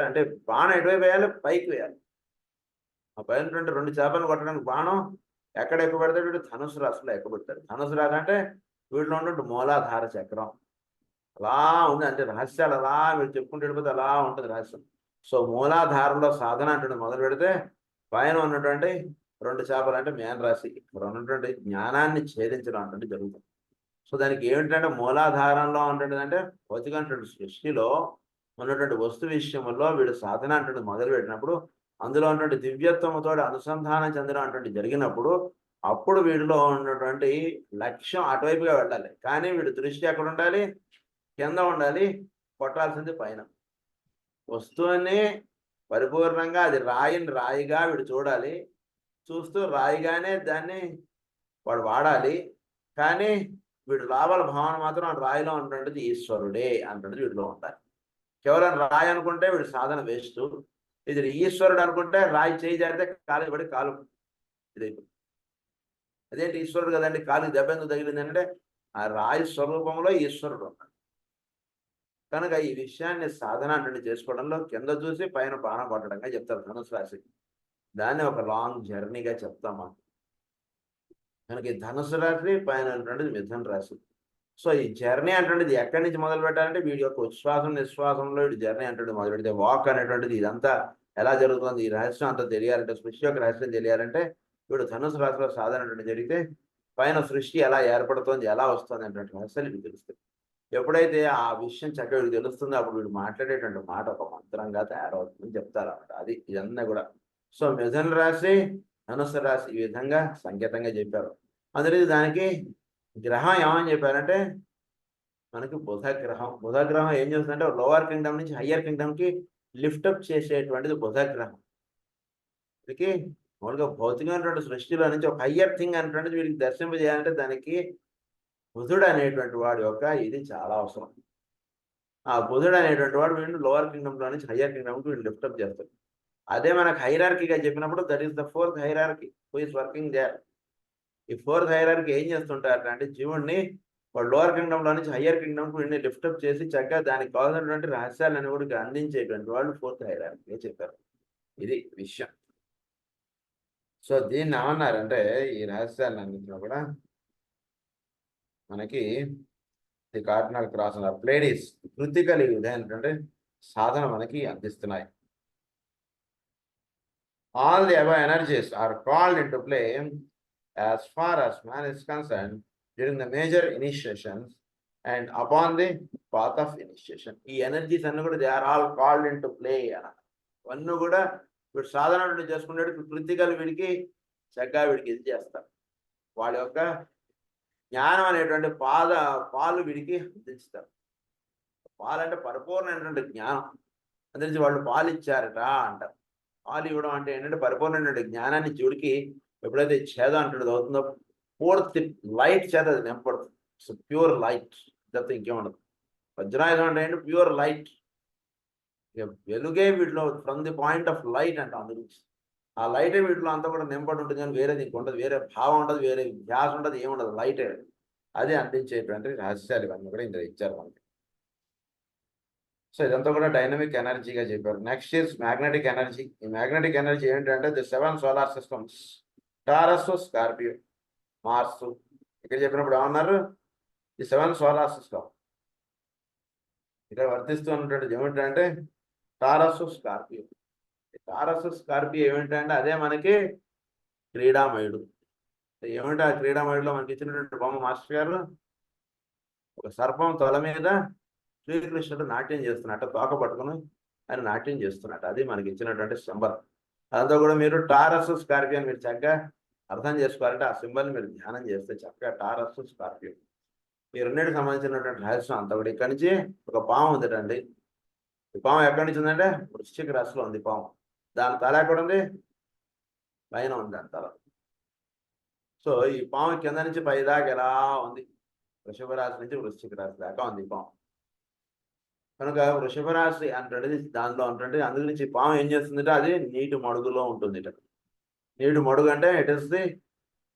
అంటే బాణం ఎటువైపు వేయాలి, పైకి వేయాలి. ఆ పైన 2 చేపలను కొట్టడానికి బాణం ఎక్కడ ఎక్కువ పెడతాడు, వీడు ధనుసు రాశిలో ఎక్కువ పెడతాడు. ధనుసు రాశి అంటే వీటిలో ఉన్నటువంటి మూలాధార చక్రం అలా ఉంది. అంటే రహస్యాలు అలా మీరు చెప్పుకుంటూ వెళ్ళిపోతే అలా ఉంటుంది రహస్యం. సో మూలాధారంలో సాధన అంటే మొదలు పెడితే పైన ఉన్నటువంటి 2 చేపలు అంటే మేన రాశి ఇక్కడ ఉన్నటువంటి జ్ఞానాన్ని ఛేదించడం అంటే జరుగుతుంది. సో దానికి ఏమిటంటే మూలాధారంలో ఉంటుంది అంటే భౌతికమైనటువంటి సృష్టిలో ఉన్నటువంటి వస్తు విషయంలో వీడు సాధన అంటే మొదలు పెట్టినప్పుడు అందులో ఉన్నటువంటి దివ్యత్వంతో అనుసంధానం చెందడం అటువంటి జరిగినప్పుడు అప్పుడు వీడిలో ఉన్నటువంటి లక్ష్యం అటువైపుగా వెళ్ళాలి. కానీ వీడి దృష్టి ఎక్కడ ఉండాలి, కింద ఉండాలి, కొట్టాల్సింది పైన. వస్తువుని పరిపూర్ణంగా అది రాయిని రాయిగా వీడు చూడాలి, చూస్తూ రాయిగానే దాన్ని వాడు వాడాలి. కానీ వీడు లాభాల భావన మాత్రం రాయిలో ఉన్నటువంటిది ఈశ్వరుడే అన్నటువంటిది వీడిలో ఉండాలి. కేవలం రాయి అనుకుంటే వీడు సాధన వేస్తూ, ఇది ఈశ్వరుడు అనుకుంటే రాయి చేయి జారితే కాలు పడి కాలు ఇదైపోతుంది. అదేంటి ఈశ్వరుడు కదండి కాలుకి దెబ్బ ఎందుకు తగిలింది అంటే ఆ రాయి స్వరూపంలో ఈశ్వరుడు ఉన్నాడు. కనుక ఈ విషయాన్ని సాధన అంటే చేసుకోవడంలో కింద చూసి పైన బాణం కొట్టడంగా చెప్తారు ధనుసు రాశి. దాన్ని ఒక లాంగ్ జర్నీగా చెప్తామా. కనుక ఈ ధనుసు రాశి పైన ఉన్నటువంటిది మిథున రాశి. సో ఈ జర్నీ అటువంటిది ఎక్కడి నుంచి మొదలు పెట్టాలంటే వీడి యొక్క ఉచ్ఛ్వాసం నిశ్వాసంలో వీడి జర్నీ అంటే మొదలు పెడితే వాక్ అనేటువంటిది ఇదంతా ఎలా జరుగుతుంది, ఈ రహస్యం అంతా తెలియాలంటే, సృష్టి యొక్క రహస్యం తెలియాలంటే వీడు ధనుసు రాశిలో సాధన జరిగితే పైన సృష్టి ఎలా ఏర్పడుతుంది, ఎలా వస్తుంది అనేటువంటి రహస్యాలు వీడు తెలుస్తుంది. ఎప్పుడైతే ఆ విషయం చక్కగా వీడికి తెలుస్తుందో అప్పుడు వీడు మాట్లాడేటువంటి మాట ఒక మంత్రంగా తయారవుతుందని చెప్తారు అన్నమాట. అది ఇదన్నా కూడా. సో మిథున రాశి ధనుసు రాశి ఈ విధంగా సంకేతంగా చెప్పారు. అందులో దానికి గ్రహం ఏమని చెప్పారంటే మనకి బుధగ్రహం ఏం చేస్తుందంటే లోవర్ కింగ్డమ్ నుంచి హయ్యర్ కింగ్డమ్కి లిఫ్టప్ చేసేటువంటిది బుధగ్రహం. వీడికి మామూలుగా భౌతికమైనటువంటి సృష్టిలో నుంచి ఒక హయ్యర్ థింగ్ అనేటువంటిది వీడికి దర్శింపజేయాలంటే దానికి బుధుడు అనేటువంటి వాడి యొక్క ఇది చాలా అవసరం. ఆ బుధుడు అనేటువంటి వాడు వీడిని లోవర్ కింగ్డమ్లో నుంచి హయ్యర్ కింగ్డమ్కి వీళ్ళు లిఫ్టప్ చేస్తాడు. అదే మనకు హైరార్కీగా చెప్పినప్పుడు that is the 4th hierarchy who is working there. ఈ 4th హైరార్కీ ఏం చేస్తుంటారు అంటే జీవుడిని వాడు లోవర్ కింగ్డమ్లో నుంచి హయ్యర్ కింగ్డమ్కి వీడిని లిఫ్టప్ చేసి చక్కగా దానికి కావాల్సినటువంటి రహస్యాలను కూడా అందించేటువంటి వాళ్ళు 4th హైరార్కీ చెప్పారు. ఇది విషయం. సో దీన్ని ఏమన్నారంటే ఈ రహస్యాలన్నింటిలో కూడా మనకి ది కార్డినల్ క్రాస్ అన్నారు. ప్లేడీస్ కృతికలు ఈ విధమైనటువంటి సాధన మనకి అందిస్తున్నాయి. All the above energies are called into play as far as man is concerned during the major initiations and upon the path of initiation. ఈ ఎనర్జీస్ అన్ని కూడా they are all called into play అన్న అన్నీ కూడా వీడు సాధన చేసుకునేటప్పుడు కృతికలు వీడికి చక్కగా వీడికి ఇది చేస్తారు. వాళ్ళ యొక్క జ్ఞానం అనేటువంటి పాలు వీడికి అందిస్తారు. పాలు అంటే పరిపూర్ణమైనటువంటి జ్ఞానం అందించి వాళ్ళు పాలు ఇచ్చారట అంటారు. పాలు ఇవ్వడం అంటే ఏంటంటే పరిపూర్ణమైనటువంటి జ్ఞానాన్ని జీవుడికి ఎప్పుడైతే ఛేదం అంటున్నది అవుతుందో పూర్తి లైట్ చేత అది నింపడుతుంది. సో ప్యూర్ లైట్ తప్ప ఇంకేముండదు. వజ్రాయుధం అంటే ఏంటి, ప్యూర్ లైట్. వెలుగే వీటిలో from the point of light అంటే అందుగురించి ఆ లైటే వీటిలో అంతా కూడా నింపడి ఉంటుంది, కానీ వేరేది ఇంక ఉండదు, వేరే భావం ఉండదు, వేరే ధ్యాస ఉండదు, ఏముండదు, లైటే. అది అందించేటువంటి రహస్యాలు ఇవన్నీ కూడా ఇందులో ఇచ్చారు మనకి. సో ఇదంతా కూడా డైనమిక్ ఎనర్జీగా చెప్పారు. Next is magnetic energy. ఈ మ్యాగ్నెటిక్ ఎనర్జీ ఏంటంటే the 7 solar systems, Taurus, Scorpio, Mars. ఇక్కడ చెప్పినప్పుడు ఏమన్నారు? ఈ 7 సోలార్ సిస్టమ్ ఇక్కడ వర్తిస్తున్నటువంటి ఏమిటంటే టారస్, స్కార్పియో. టారస్, స్కార్పియో ఏమిటంటే అదే మనకి క్రీడామయుడు. ఏమిటి ఆ క్రీడామయుడులో మనకి ఇచ్చినటువంటి బొమ్మ మాస్టర్ గారు? ఒక సర్పం తల మీద శ్రీకృష్ణుడు నాట్యం చేస్తున్నట్టు, తోక పట్టుకుని ఆయన నాట్యం చేస్తున్నట్టు, అది మనకి ఇచ్చినటువంటి సింబల్. అదంతా కూడా మీరు టారస్, స్కార్పియో మీరు చక్కగా అర్థం చేసుకోవాలంటే ఆ సింబల్ని మీరు ధ్యానం చేస్తే చక్కగా టారస్, స్కార్పియో ఈ రెండింటికి సంబంధించినటువంటి రహస్యం అంతా కూడా. ఇక్కడి నుంచి ఒక పాము ఉందటండి. ఈ పాము ఎక్కడి నుంచి ఉందంటే వృశ్చిక రాశిలో ఉంది పాము. దాని తల ఎక్కడ ఉంది? పైన ఉంది దాని తల. సో ఈ పాము కింద నుంచి పై దాకా ఎలా ఉంది? వృషభ రాశి నుంచి వృశ్చిక రాశి దాకా ఉంది పాము. కనుక వృషభ రాశి అంటే దానిలో అంటే అందు గురించి పాము ఏం చేస్తుందంటే అది నీటి మడుగులో ఉంటుంది. నీటి మడుగు అంటే ఇట్ ఇస్ ది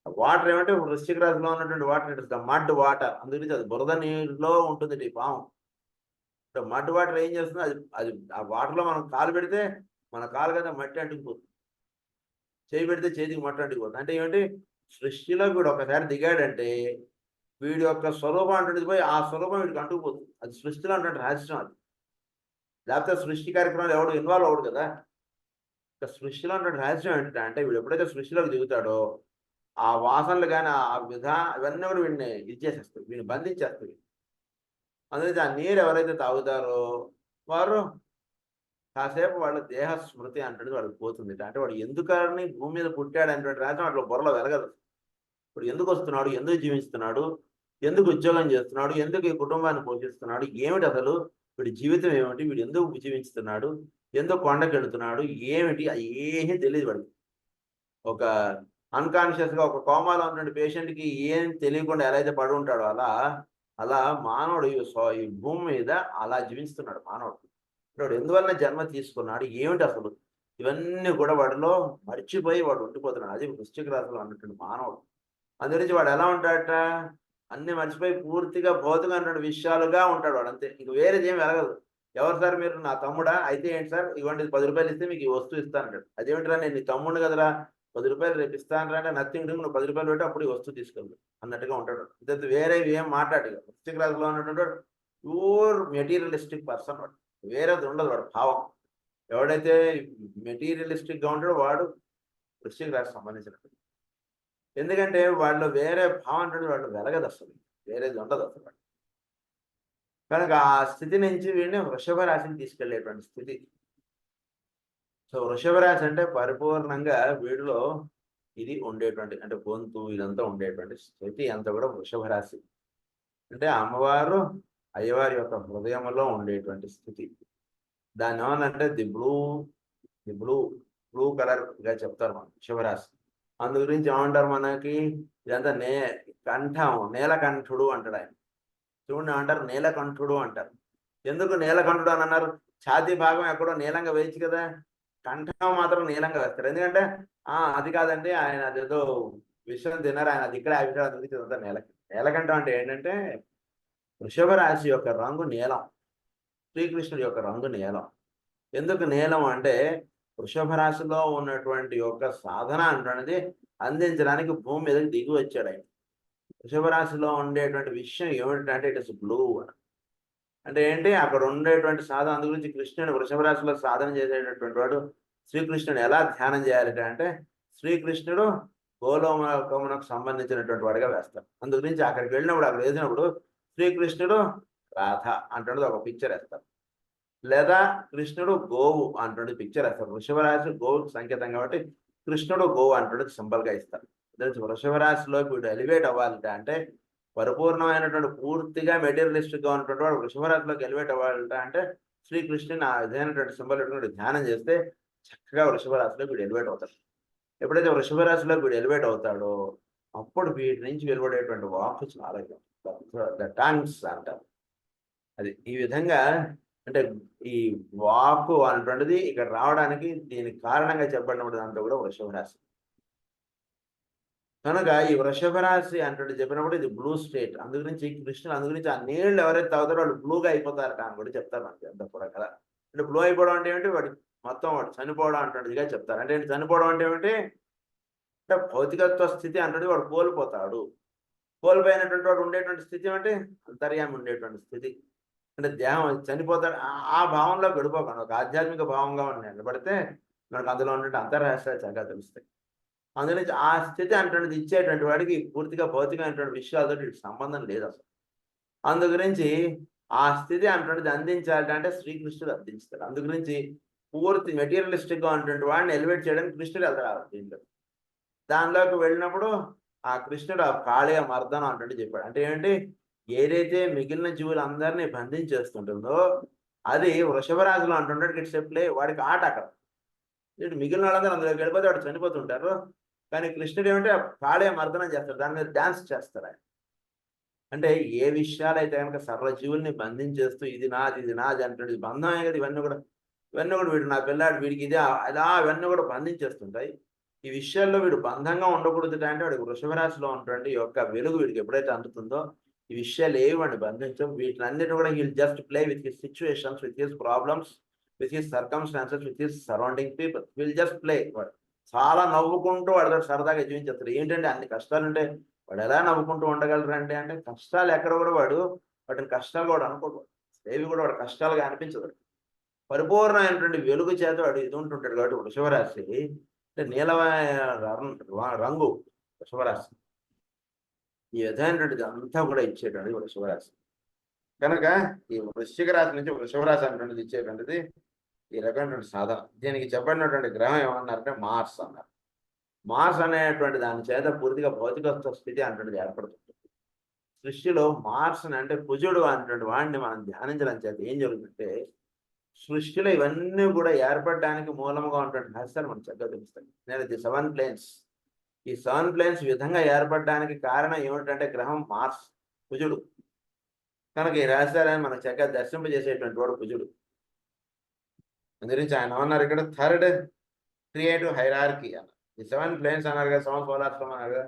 వాటర్. ఏమంటే వృశ్చిక రాశిలో ఉన్నటువంటి water it is the mud water. అందుగురించి అది బురద నీటిలో ఉంటుంది ఈ పాము. మడ్ వాటర్ ఏం చేస్తుంది? అది అది ఆ వాటర్లో మనం కాలు పెడితే మన కాలు కదా మట్టి అంటుకుపోతుంది, చేయి పెడితే చేతికి మట్టి అంటుకుపోతుంది. అంటే ఏమిటి? సృష్టిలో వీడు ఒకసారి దిగాడంటే వీడి యొక్క స్వరూపం అంటుంది పోయి ఆ స్వరూపం వీడికి అంటుకుపోతుంది. అది సృష్టిలో అంటే రహస్యం అది. లేకపోతే సృష్టి కార్యక్రమాలు ఎవడు ఇన్వాల్వ్ అవ్వడు కదా. సృష్టిలో ఉన్న రహస్యం ఏంటంటే వీడు ఎప్పుడైతే సృష్టిలోకి దిగుతాడో ఆ వాసనలు కానీ ఆ ఇవన్నీ కూడా వీడిని ఇది చేసేస్తాయి, వీడిని బంధించేస్తాయి. అందుకే ఆ నీరు ఎవరైతే తాగుతారో వారు కాసేపు వాళ్ళ దేహ స్మృతి అంటే వాడికి పోతుంది. అంటే వాడు ఎందుకని భూమి మీద పుట్టాడు అనేటువంటి రహస్యం అట్లా బుర్రలో వెలగదు. ఇప్పుడు ఎందుకు వస్తున్నాడు, ఎందుకు జీవిస్తున్నాడు, ఎందుకు ఉద్యోగం చేస్తున్నాడు, ఎందుకు ఈ కుటుంబాన్ని పోషిస్తున్నాడు, ఏమిటి అసలు వీడి జీవితం ఏమిటి, వీడు ఎందుకు జీవిస్తున్నాడు, ఎందుకు కొండకి వెళుతున్నాడు, ఏమిటి ఏమీ తెలియదు వాడికి. ఒక అన్కాన్షియస్గా ఒక కోమాలో ఉన్నటువంటి పేషెంట్కి ఏం తెలియకుండా ఎలా అయితే పడి ఉంటాడో అలా మానవుడు ఈ భూమి మీద అలా జీవిస్తున్నాడు మానవుడు. వాడు ఎందువల్ల జన్మ తీసుకున్నాడు, ఏమిటి అసలు, ఇవన్నీ కూడా వాడిలో మర్చిపోయి వాడు ఉండిపోతున్నాడు. అది వృశ్చిక రాశిలో ఉన్నటువంటి మానవుడు. అందుగురించి వాడు ఎలా ఉంటాడట? అన్ని మర్చిపోయి పూర్తిగా భౌతికమైన విషయాలుగా ఉంటాడు వాడు, అంతే. ఇంక వేరేది ఏం వెలగదు. ఎవరు సార్ మీరు? నా తమ్ముడా? అయితే ఏంటి సార్, ఇవ్వండి 10 రూపాయలు ఇస్తే మీకు ఈ వస్తువు ఇస్తానంటాడు. అదేమిటిరా, నేను నీ తమ్ముడు కదరా, 10 రూపాయలు రేపు ఇస్తాను అంటే నథింగ్ డూయింగ్, నువ్వు 10 రూపాయలు పెట్టి అప్పుడు ఈ వస్తువు తీసుకెళ్ళు అన్నట్టుగా ఉంటాడు. ఇదంతా వేరే ఏం మాట్లాడు. వృశ్చిక రాశిలో ఉన్నటువంటి ప్యూర్ మెటీరియలిస్టిక్ పర్సన్ వాడు, వేరేది ఉండదు వాడు భావం. ఎవడైతే మెటీరియలిస్టిక్గా ఉంటాడో వాడు వృశ్చిక రాశికి సంబంధించినట్టు. ఎందుకంటే వాళ్ళు వేరే భావం అంటే వాళ్ళు వెలగదు, అసలు వేరేది ఉండదు అసలు. కనుక ఆ స్థితి నుంచి వీడిని వృషభ రాశిని తీసుకెళ్లేటువంటి స్థితి. సో వృషభ రాశి అంటే పరిపూర్ణంగా వీడిలో ఇది ఉండేటువంటి అంటే గొంతు ఇదంతా ఉండేటువంటి స్థితి అంతా కూడా వృషభ రాశి. అంటే అమ్మవారు అయ్యవారి యొక్క హృదయంలో ఉండేటువంటి స్థితి. దాన్ని ఏమన్నంటే ది బ్లూ కలర్గా చెప్తారు మనం వృషభరాశి. అందు గురించి ఏమంటారు మనకి? ఇదంతా కంఠం, నీలకంఠుడు అంటాడు ఆయన. చూడండి అంటారు నీలకంఠుడు అంటారు. ఎందుకు నీలకంఠుడు అని అన్నారు? ఛాతీ భాగం ఎక్కడో నీలంగా వేయచ్చు కదా, కంఠం మాత్రం నీలంగా వేస్తారు. ఎందుకంటే అది కాదండి ఆయన అదేదో విషయం తిన్నారు, ఆయన అది ఇక్కడే ఆగిపోయాడు, అందుకు ఇదంతా నీలకంఠం అంటే ఏంటంటే వృషభ రాశి యొక్క రంగు నీలం, శ్రీకృష్ణుడి యొక్క రంగు నీలం. ఎందుకు నీలం అంటే వృషభ రాశిలో ఉన్నటువంటి యొక్క సాధన అంటున్నది అందించడానికి భూమి మీదకి దిగి వచ్చాడు ఆయన. వృషభ రాశిలో ఉండేటువంటి విషయం ఏమిటంటే ఇట్ ఇస్ బ్లూ అంటే ఏంటి? అక్కడ ఉండేటువంటి సాధన. అందు గురించి కృష్ణుడు వృషభ రాశిలో సాధన చేసేటటువంటి వాడు శ్రీకృష్ణుడు ఎలా ధ్యానం చేయాలి అంటే శ్రీకృష్ణుడు గోలోకమునకు సంబంధించినటువంటి వాడిగా వేస్తారు. అందు గురించి అక్కడికి వెళ్ళినప్పుడు అక్కడ వేసినప్పుడు శ్రీకృష్ణుడు రాధ అంటున్నది ఒక పిక్చర్ వేస్తారు, లేదా కృష్ణుడు గోవు అంటున్నది పిక్చర్ వేస్తారు. వృషభ రాశి గోవుకు సంకేతం కాబట్టి కృష్ణుడు గోవు అంటున్నది సింబల్గా ఇస్తారు. వృషభ రాశిలోకి వీడు ఎలివేట్ అవ్వాలంటే అంటే పరిపూర్ణమైనటువంటి పూర్తిగా మెటీరియలిస్టిక్గా ఉన్నటువంటి వాడు వృషభ రాశిలోకి ఎలివేట్ అవ్వాలంటే అంటే శ్రీకృష్ణుని ఆ విధమైనటువంటి సింబల్ ధ్యానం చేస్తే చక్కగా వృషభ రాశిలోకి వీడు ఎలివేట్ అవుతాడు. ఎప్పుడైతే వృషభ రాశిలోకి వీడు ఎలివేట్ అవుతాడో అప్పుడు వీటి నుంచి వెలువడేటువంటి వాక్ చాలా ద టంగ్స్ అంటారు. అది ఈ విధంగా అంటే ఈ వాక్కు అనేటువంటిది ఇక్కడ రావడానికి దీనికి కారణంగా చెప్పబడినప్పుడు దాంట్లో కూడా వృషభ రాశి. కనుక ఈ వృషభ రాశి అంటే చెప్పినప్పుడు ఇది బ్లూ స్టేట్. అందుగురించి కృష్ణుడు అందుగురించి ఆ నీళ్ళు ఎవరైతే తాగుతారో వాళ్ళు బ్లూగా అయిపోతారట అని కూడా చెప్తారు మనకి అంతా కూడా కదా. అంటే బ్లూ అయిపోవడం అంటే ఏమిటి, వాడి మొత్తం వాడు చనిపోవడం అంటున్నదిగా చెప్తారు. అంటే చనిపోవడం అంటే ఏమిటి అంటే భౌతికత్వ స్థితి అంటే వాడు కోల్పోతాడు. కోల్పోయినటువంటి వాడు ఉండేటువంటి స్థితి అంటే అంతర్యామి ఉండేటువంటి స్థితి. అంటే దేహం చనిపోతాడు ఆ భావంలో గడిపోకుండా ఒక ఆధ్యాత్మిక భావంగా నిలబడితే మనకు అందులో ఉన్నటువంటి అంతర్రహస్యాలు చక్కగా తెలుస్తాయి. అందుగురించి ఆ స్థితి అంటున్నది ఇచ్చేటువంటి వాడికి పూర్తిగా భౌతికమైనటువంటి విషయాలతో వీటికి సంబంధం లేదు అసలు. అందు గురించి ఆ స్థితి అంటున్నది అందించాలి అంటే శ్రీకృష్ణుడు అందించుతాడు. అందు గురించి పూర్తి మెటీరియలిస్టిక్ గా ఉన్నటువంటి వాడిని ఎలివేట్ చేయడానికి కృష్ణుడు వెళ్తాడు దీంట్లో. దానిలోకి వెళ్ళినప్పుడు ఆ కృష్ణుడు ఆ కాళీయ మర్దనం అంటుంటే చెప్పాడు. అంటే ఏంటి, ఏదైతే మిగిలిన జీవులందరినీ బంధించేస్తుంటుందో అది వృషభ రాశిలో అంటుంటాడు. ఇట్స్ ప్లే, వాడికి ఆట అక్కడ. మిగిలిన వాళ్ళందరూ అందులోకి వెళ్ళిపోతే వాడు చనిపోతుంటారు. కానీ కృష్ణుడు ఏమంటే కాళీయ మర్దనం చేస్తాడు, దాని మీద డాన్స్ చేస్తారు ఆయన. అంటే ఏ విషయాలైతే కనుక సర్వజీవుల్ని బంధించేస్తూ ఇది నాది అంటాడు, బంధమే కదా ఇవన్నీ కూడా వీడు నా పిల్లాడు, వీడికి ఇదే అలా ఇవన్నీ కూడా బంధించేస్తుంటాయి. ఈ విషయాల్లో వీడు బంధంగా ఉండకూడదు అంటే వాడికి వృషభ రాశిలో ఉన్నటువంటి యొక్క వెలుగు వీడికి ఎప్పుడైతే అందుతుందో ఈ విషయాలు ఏవి వాడిని బంధించం. వీటినన్నిటిని కూడా he'll just play with his situations, with his problems, with his circumstances, with his surrounding people. Will just play. వాడు చాలా నవ్వుకుంటూ వాడితో సరదాగా జీవించేస్తాడు. ఏంటంటే అన్ని కష్టాలు ఉంటే వాడు ఎలా నవ్వుకుంటూ ఉండగలరంటే అంటే కష్టాలు ఎక్కడ కూడా వాటిని కష్టాలు కూడా అనుకోడు. ఏవి కూడా వాడు కష్టాలుగా అనిపించదు. పరిపూర్ణమైనటువంటి వెలుగు చేత వాడు ఇది ఉంటుంటాడు. కాబట్టి వృషభ రాశి అంటే నీలమైన రంగు వృషభ రాశి. ఈ విధమైనటువంటిది అంతా కూడా ఇచ్చేటువంటిది వృషభ రాశి. కనుక ఈ వృశ్చిక రాశి నుంచి వృషభ రాశి అనేటువంటిది ఇచ్చేటువంటిది ఈ రకమైనటువంటి సాధన. దీనికి చెప్పబడినటువంటి గ్రహం ఏమన్నారంటే మార్స్ అన్నారు. మార్స్ అనేటువంటి దాని చేత పూర్తిగా భౌతికత్వ స్థితి అనేటువంటిది ఏర్పడుతుంది. సృష్టిలో మార్స్ అంటే కుజుడు అనేటువంటి వాడిని మనం ధ్యానించడం చేత ఏం జరుగుతుందంటే సృష్టిలో ఇవన్నీ కూడా ఏర్పడడానికి మూలంగా ఉన్నటువంటి రహస్యాలు మనకు చక్కగా తెలుస్తాయి. నేను ది 7 ప్లేన్స్, ఈ 7 ప్లేన్స్ విధంగా ఏర్పడడానికి కారణం ఏమిటంటే గ్రహం మార్స్, కుజుడు. కనుక ఈ రహస్యాలను మనకు చక్కగా దర్శింపజేసేటువంటి వాడు కుజుడు. అందుగురించి ఆయన అన్నారు ఇక్కడ థర్డ్ క్రియేటివ్ హైరార్కీ అన్న. ఈ 7 ప్లేన్స్ అన్నారు కదా, 7 సోలార్స్టమ్ అన్నారు కదా.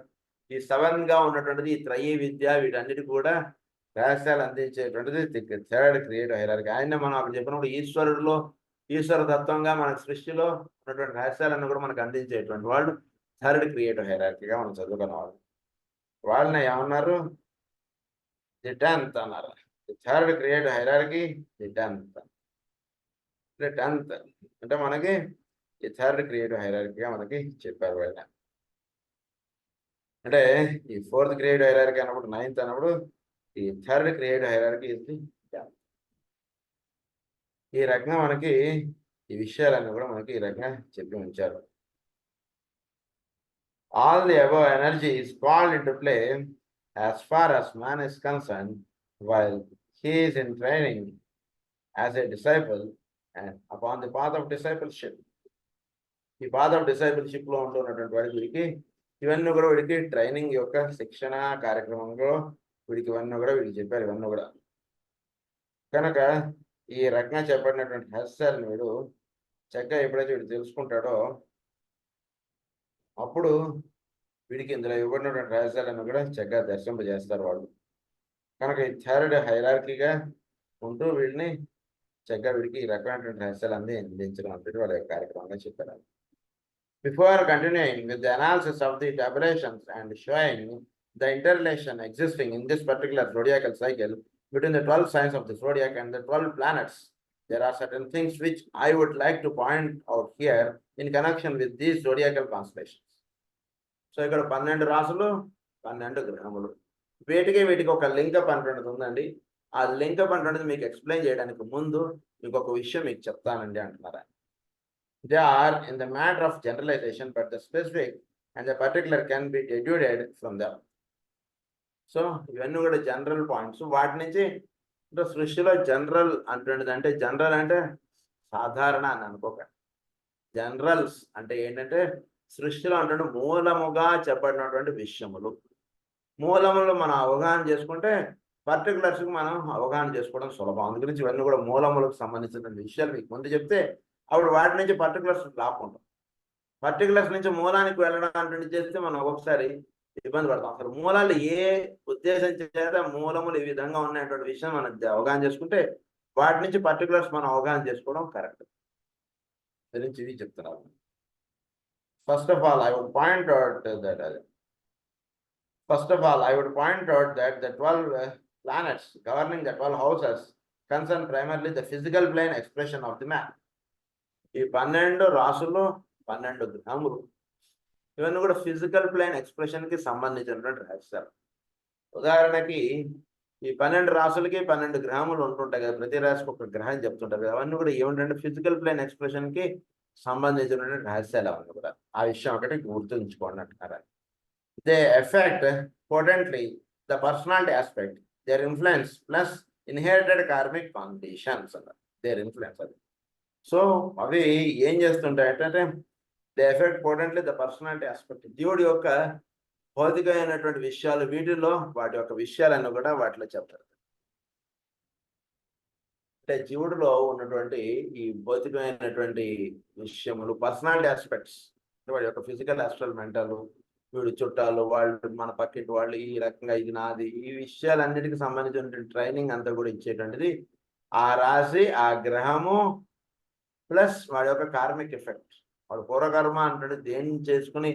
ఈ 7 గా ఉన్నటువంటిది ఈ త్రయీ విద్య వీటన్నిటి కూడా రహస్యాలు అందించేటువంటిది థర్డ్ క్రియేటివ్ హైరార్కీ. ఆయన మనం అక్కడ చెప్పినప్పుడు ఈశ్వర తత్వంగా మన సృష్టిలో ఉన్నటువంటి రహస్యాలను కూడా మనకు అందించేటువంటి వాళ్ళు థర్డ్ క్రియేటివ్ హైరార్కీగా మనం చదువుకున్న వాళ్ళు. వాళ్ళని ఏమన్నారు, ది 10th అన్నారు. The third creative hierarchy, the 10th. అంటే 10th అంటే మనకి ఈ థర్డ్ క్రియేటివ్ హైరార్కీగా మనకి చెప్పారు వాళ్ళు. అంటే ఈ 4th క్రియేటివ్ హైరార్కీ అన్నప్పుడు 9th అన్నప్పుడు ఈ third creative hierarchy is the 10th. ఈ రకంగా మనకి ఈ విషయాలన్నీ కూడా మనకి ఈ రకంగా చెప్పి ఉంచారు. All the above energy is called into play as far as man is concerned while he is in training as a disciple and upon the path of discipleship. ఈ పాత్ ఆఫ్ డిసైపుల్షిప్ లో ఉంటున్నటువంటి వాడికి ఇవన్నీ కూడా వీడికి ట్రైనింగ్ యొక్క శిక్షణ కార్యక్రమంలో వీడికి ఇవన్నీ కూడా వీడికి చెప్పారు. ఇవన్నీ కూడా కనుక ఈ రకంగా చెప్పబడినటువంటి రహస్యాలను వీడు చక్కగా ఎప్పుడైతే వీడు తెలుసుకుంటాడో అప్పుడు వీడికి ఇందులో ఇవ్వబడినటువంటి రహస్యాలను కూడా చక్కగా దర్శింపజేస్తారు వాళ్ళు. కనుక ఈ థర్డ్ హైరార్కీగా ఉంటూ వీడిని చక్కగా వీడికి ఈ రకమైనటువంటి రహస్యాలు అందించడం అంటే వాళ్ళ యొక్క కార్యక్రమంగా చెప్పారు. Before continuing with the analysis of the tabulations and showing the interrelation existing in this particular zodiacal cycle between the 12 signs of the zodiac and the 12 planets, there are certain things which I would like to point out here in connection with these zodiacal constellations. So ఇక్కడ 12 రాశులు 12 గ్రహములు, వీటికి ఒక లింకప్ అంటున్నది ఉందండి. ఆ లింకప్ అంటున్నది మీకు ఎక్స్ప్లెయిన్ చేయడానికి ముందు మీకు ఒక విషయం మీకు చెప్తానండి అంటున్నారా. They are in the matter of generalization, but the specific and the particular can be deduced from them. So ఇవన్నీ కూడా జనరల్ పాయింట్స్. వాటి నుంచి సృష్టిలో జనరల్ అంటున్నది అంటే జనరల్ అంటే సాధారణ అని అనుకోకండి. జనరల్స్ అంటే ఏంటంటే సృష్టిలో అంటే మూలముగా చెప్పబడినటువంటి విషయములు. మూలములు మనం అవగాహన చేసుకుంటే పర్టికులర్స్ మనం అవగాహన చేసుకోవడం సులభం. అందు గురించి ఇవన్నీ కూడా మూలములకు సంబంధించిన విషయాలు మీకు ముందు చెప్తే అప్పుడు వాటి నుంచి పర్టికులర్స్ లాక్కుంటాం. పర్టికులర్స్ నుంచి మూలానికి వెళ్ళడం అంటే చేస్తే మనం ఒక్కొక్కసారి ఇబ్బంది పడతాం. అసలు మూలాలు ఏ ఉద్దేశం చేత మూలములు ఈ విధంగా ఉన్నటువంటి విషయం మనం అవగాహన చేసుకుంటే వాటి నుంచి పర్టికులర్స్ మనం అవగాహన చేసుకోవడం కరెక్ట్. గురించి ఇవి చెప్తున్నారు. First of all I would point out that the 12 planets governing the 12 houses concern primarily the physical plane expression of the man. ఈ 12 రాసులు 12 గ్రహములు ఇవన్నీ కూడా ఫిజికల్ ప్లేన్ ఎక్స్ప్రెషన్ కి సంబంధించినటువంటి రహస్యాలు. ఉదాహరణకి ఈ 12 రాసులకి 12 గ్రహములు ఉంటుంటాయి కదా, ప్రతి రాశికి ఒక గ్రహం చెప్తుంటారు కదా, అవన్నీ కూడా ఏమిటంటే ఫిజికల్ ప్లేన్ ఎక్స్ప్రెషన్ కి సంబంధించినటువంటి రహస్యాలు అవన్నీ కూడా. ఆ విషయం ఒకటి గుర్తుంచుకోండి అంటున్నారు. They affect potently the personality aspect, their influence plus inherited karmic conditions. Their influence. So అవి ఏం చేస్తుంటాయంటే they effect potently the personality aspect. దేవుడి యొక్క భౌతికమైనటువంటి విషయాలు వీటిలో వాటి యొక్క విషయాలన్నీ కూడా వాటిలో చెప్తారు. అంటే జీవుడిలో ఉన్నటువంటి ఈ భౌతికమైనటువంటి విషయములు పర్సనాలిటీ ఆస్పెక్ట్స్, వాడి యొక్క ఫిజికల్ ఆస్ట్రల్ మెంటల్, వీడు చుట్టాలు వాళ్ళు, మన పక్కింటి వాళ్ళు, ఈ రకంగా ఇది నాది, ఈ విషయాలన్నిటికి సంబంధించినటువంటి ట్రైనింగ్ అంతా కూడా ఇచ్చేటువంటిది ఆ రాశి, ఆ గ్రహము ప్లస్ వాడి యొక్క కార్మిక్ ఎఫెక్ట్. వాడు పూర్వకర్మ అంటే దేన్ని చేసుకుని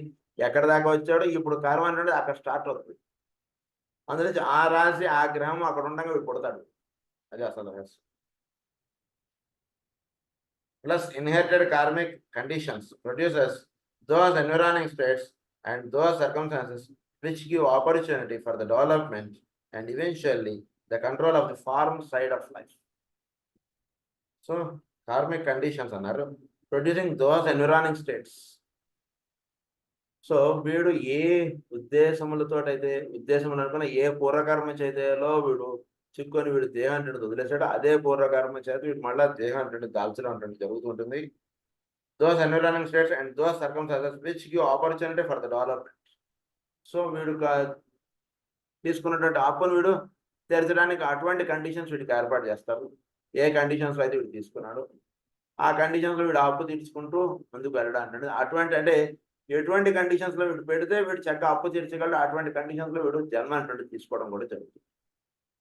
ఎక్కడ దాకా వచ్చాడో ఇప్పుడు కర్మ అంటే అక్కడ స్టార్ట్ అవుతుంది. అందులో ఆ రాశి ఆ గ్రహం అక్కడ ఉండగా వీడు పుడతాడు. అది అసలు రహస్యం. Plus inherited karmic conditions producers those environing states and those circumstances which give opportunity for the development and eventually the control of the form side of life. So karmic conditions are producing those environing states. So వీడు ఏ ఉద్దేశములతోటైతే ఉద్దేశములు అనుకున్న ఏ పూర్వకర్మ చేతలో వీడు చిక్కుని వీడు దేహాన్ని వదిలేసాడు, అదే పూర్వకర్మ చేత వీడు మళ్ళా దేహాన్ని దాల్చడం అంటే జరుగుతుంటుంది. Those environmental states and those circumstances which give opportunity for the development. So వీడు తీసుకున్నటువంటి అప్పును వీడు తెరచడానికి అటువంటి కండిషన్స్ వీడికి ఏర్పాటు చేస్తారు. ఏ కండిషన్స్ అయితే వీడు తీసుకున్నాడు ఆ కండిషన్స్లో వీడు అప్పు తీర్చుకుంటూ ముందుకు వెళ్ళడం అంటే అటువంటి, అంటే ఎటువంటి కండిషన్స్లో వీడు పెడితే వీడు చక్కగా అప్పు తీర్చగలడు, అటువంటి కండిషన్స్లో వీడు జన్మ అంటే తీసుకోవడం కూడా జరుగుతుంది.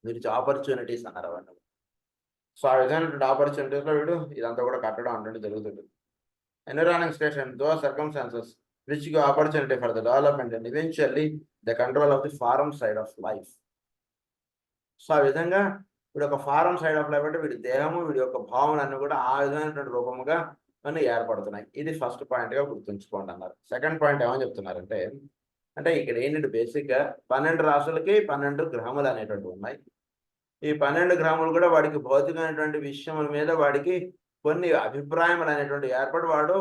వీడి ఆపర్చునిటీస్ అన్నారు అవన్నీ. సో ఆ విధమైనటువంటి ఆపర్చునిటీస్లో వీడు ఇదంతా కూడా కట్టడం అంటే జరుగుతుంది. Environmental states and those circumstances which give opportunity for the development and eventually the control of the forum side of life. So ఆ విధంగా వీడి యొక్క ఫారం సైడ్ ఆఫ్ లైఫ్ అంటే వీడి దేహము వీడి యొక్క భావనలన్నీ కూడా ఆ విధమైనటువంటి రూపముగా అన్నీ ఏర్పడుతున్నాయి. ఇది ఫస్ట్ పాయింట్గా గుర్తుంచుకోండి అన్నారు. సెకండ్ పాయింట్ ఏమని చెప్తున్నారంటే, అంటే ఇక్కడ ఏంటంటే బేసిక్గా 12 రాసులకి 12 గ్రహములు అనేటువంటివి ఉన్నాయి. ఈ 12 గ్రహములు కూడా వాడికి భౌతికమైనటువంటి విషయముల మీద వాడికి కొన్ని అభిప్రాయములు అనేటువంటి ఏర్పడి వాడు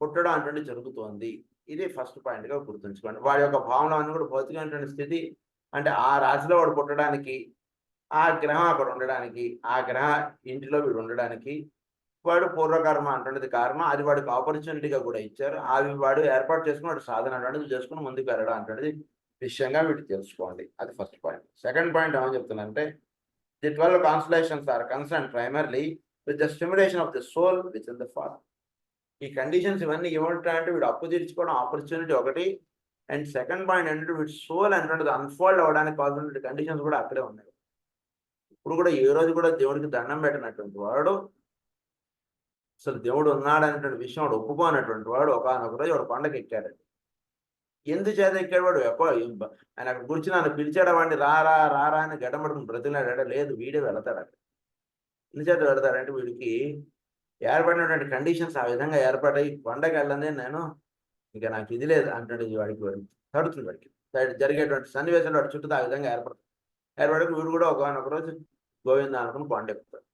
పుట్టడం అనేటువంటి జరుగుతోంది. ఇది ఫస్ట్ పాయింట్గా గుర్తుంచుకోండి. వాడి యొక్క భావన అన్ని కూడా భౌతికమైనటువంటి స్థితి అంటే ఆ రాశిలో వాడు పుట్టడానికి, ఆ గ్రహం అక్కడ ఉండడానికి, ఆ గ్రహ ఇంటిలో వీడు ఉండడానికి వాడు పూర్వకర్మ అంటున్నది కారణం. అది వాడికి ఆపర్చునిటీగా కూడా ఇచ్చారు. అవి వాడు ఏర్పాటు చేసుకుని వాడు సాధన అనేది చేసుకుని ముందుకు వెళ్ళడం అంటున్నది విషయంగా వీటికి తెలుసుకోండి. అది ఫస్ట్ పాయింట్. సెకండ్ పాయింట్ ఏమని చెప్తున్నానంటే, the 12 constellations are concern primarily with the stimulation of the soul within the father. ఈ కండిషన్స్ ఇవన్నీ ఏమంటాయంటే వీడు అప్పు తీర్చుకోవడం ఆపర్చునిటీ ఒకటి, అండ్ సెకండ్ పాయింట్ ఏంటంటే వీడు సోల్ అంటే అన్ఫోల్డ్ అవ్వడానికి కావాల్సిన కండిషన్స్ కూడా అక్కడే ఉన్నాయి. ఇప్పుడు కూడా ఏ రోజు కూడా దేవుడికి దండం పెట్టినటువంటి వాడు, అసలు దేవుడు ఉన్నాడనేటువంటి విషయం వాడు ఒప్పుకోనటువంటి వాడు ఒకనొక రోజు వాడు కొండకి ఎక్కాడు. ఎందుచేత ఎక్కాడు వాడు? ఆయన అక్కడ కూర్చుని ఆయన పిలిచాడు వాడిని రారా రారా అని గడ్డమడుకుని బ్రతిలాడా? లేదు, వీడే వెళతాడు అక్కడ. ఎందుచేత పెడతారంటే వీడికి ఏర్పడినటువంటి కండిషన్స్ ఆ విధంగా ఏర్పడాయి. కొండకి వెళ్ళందే నేను ఇక నాకు ఇది లేదు అంటే వాడికి తడుతుంది. వాడికి జరిగేటువంటి సన్నివేశాలు వాడి చుట్టూ ఆ విధంగా ఏర్పడి వీడు కూడా ఒకనొక రోజు గోవింద అనుకుని కొండ ఎక్కుతాడు.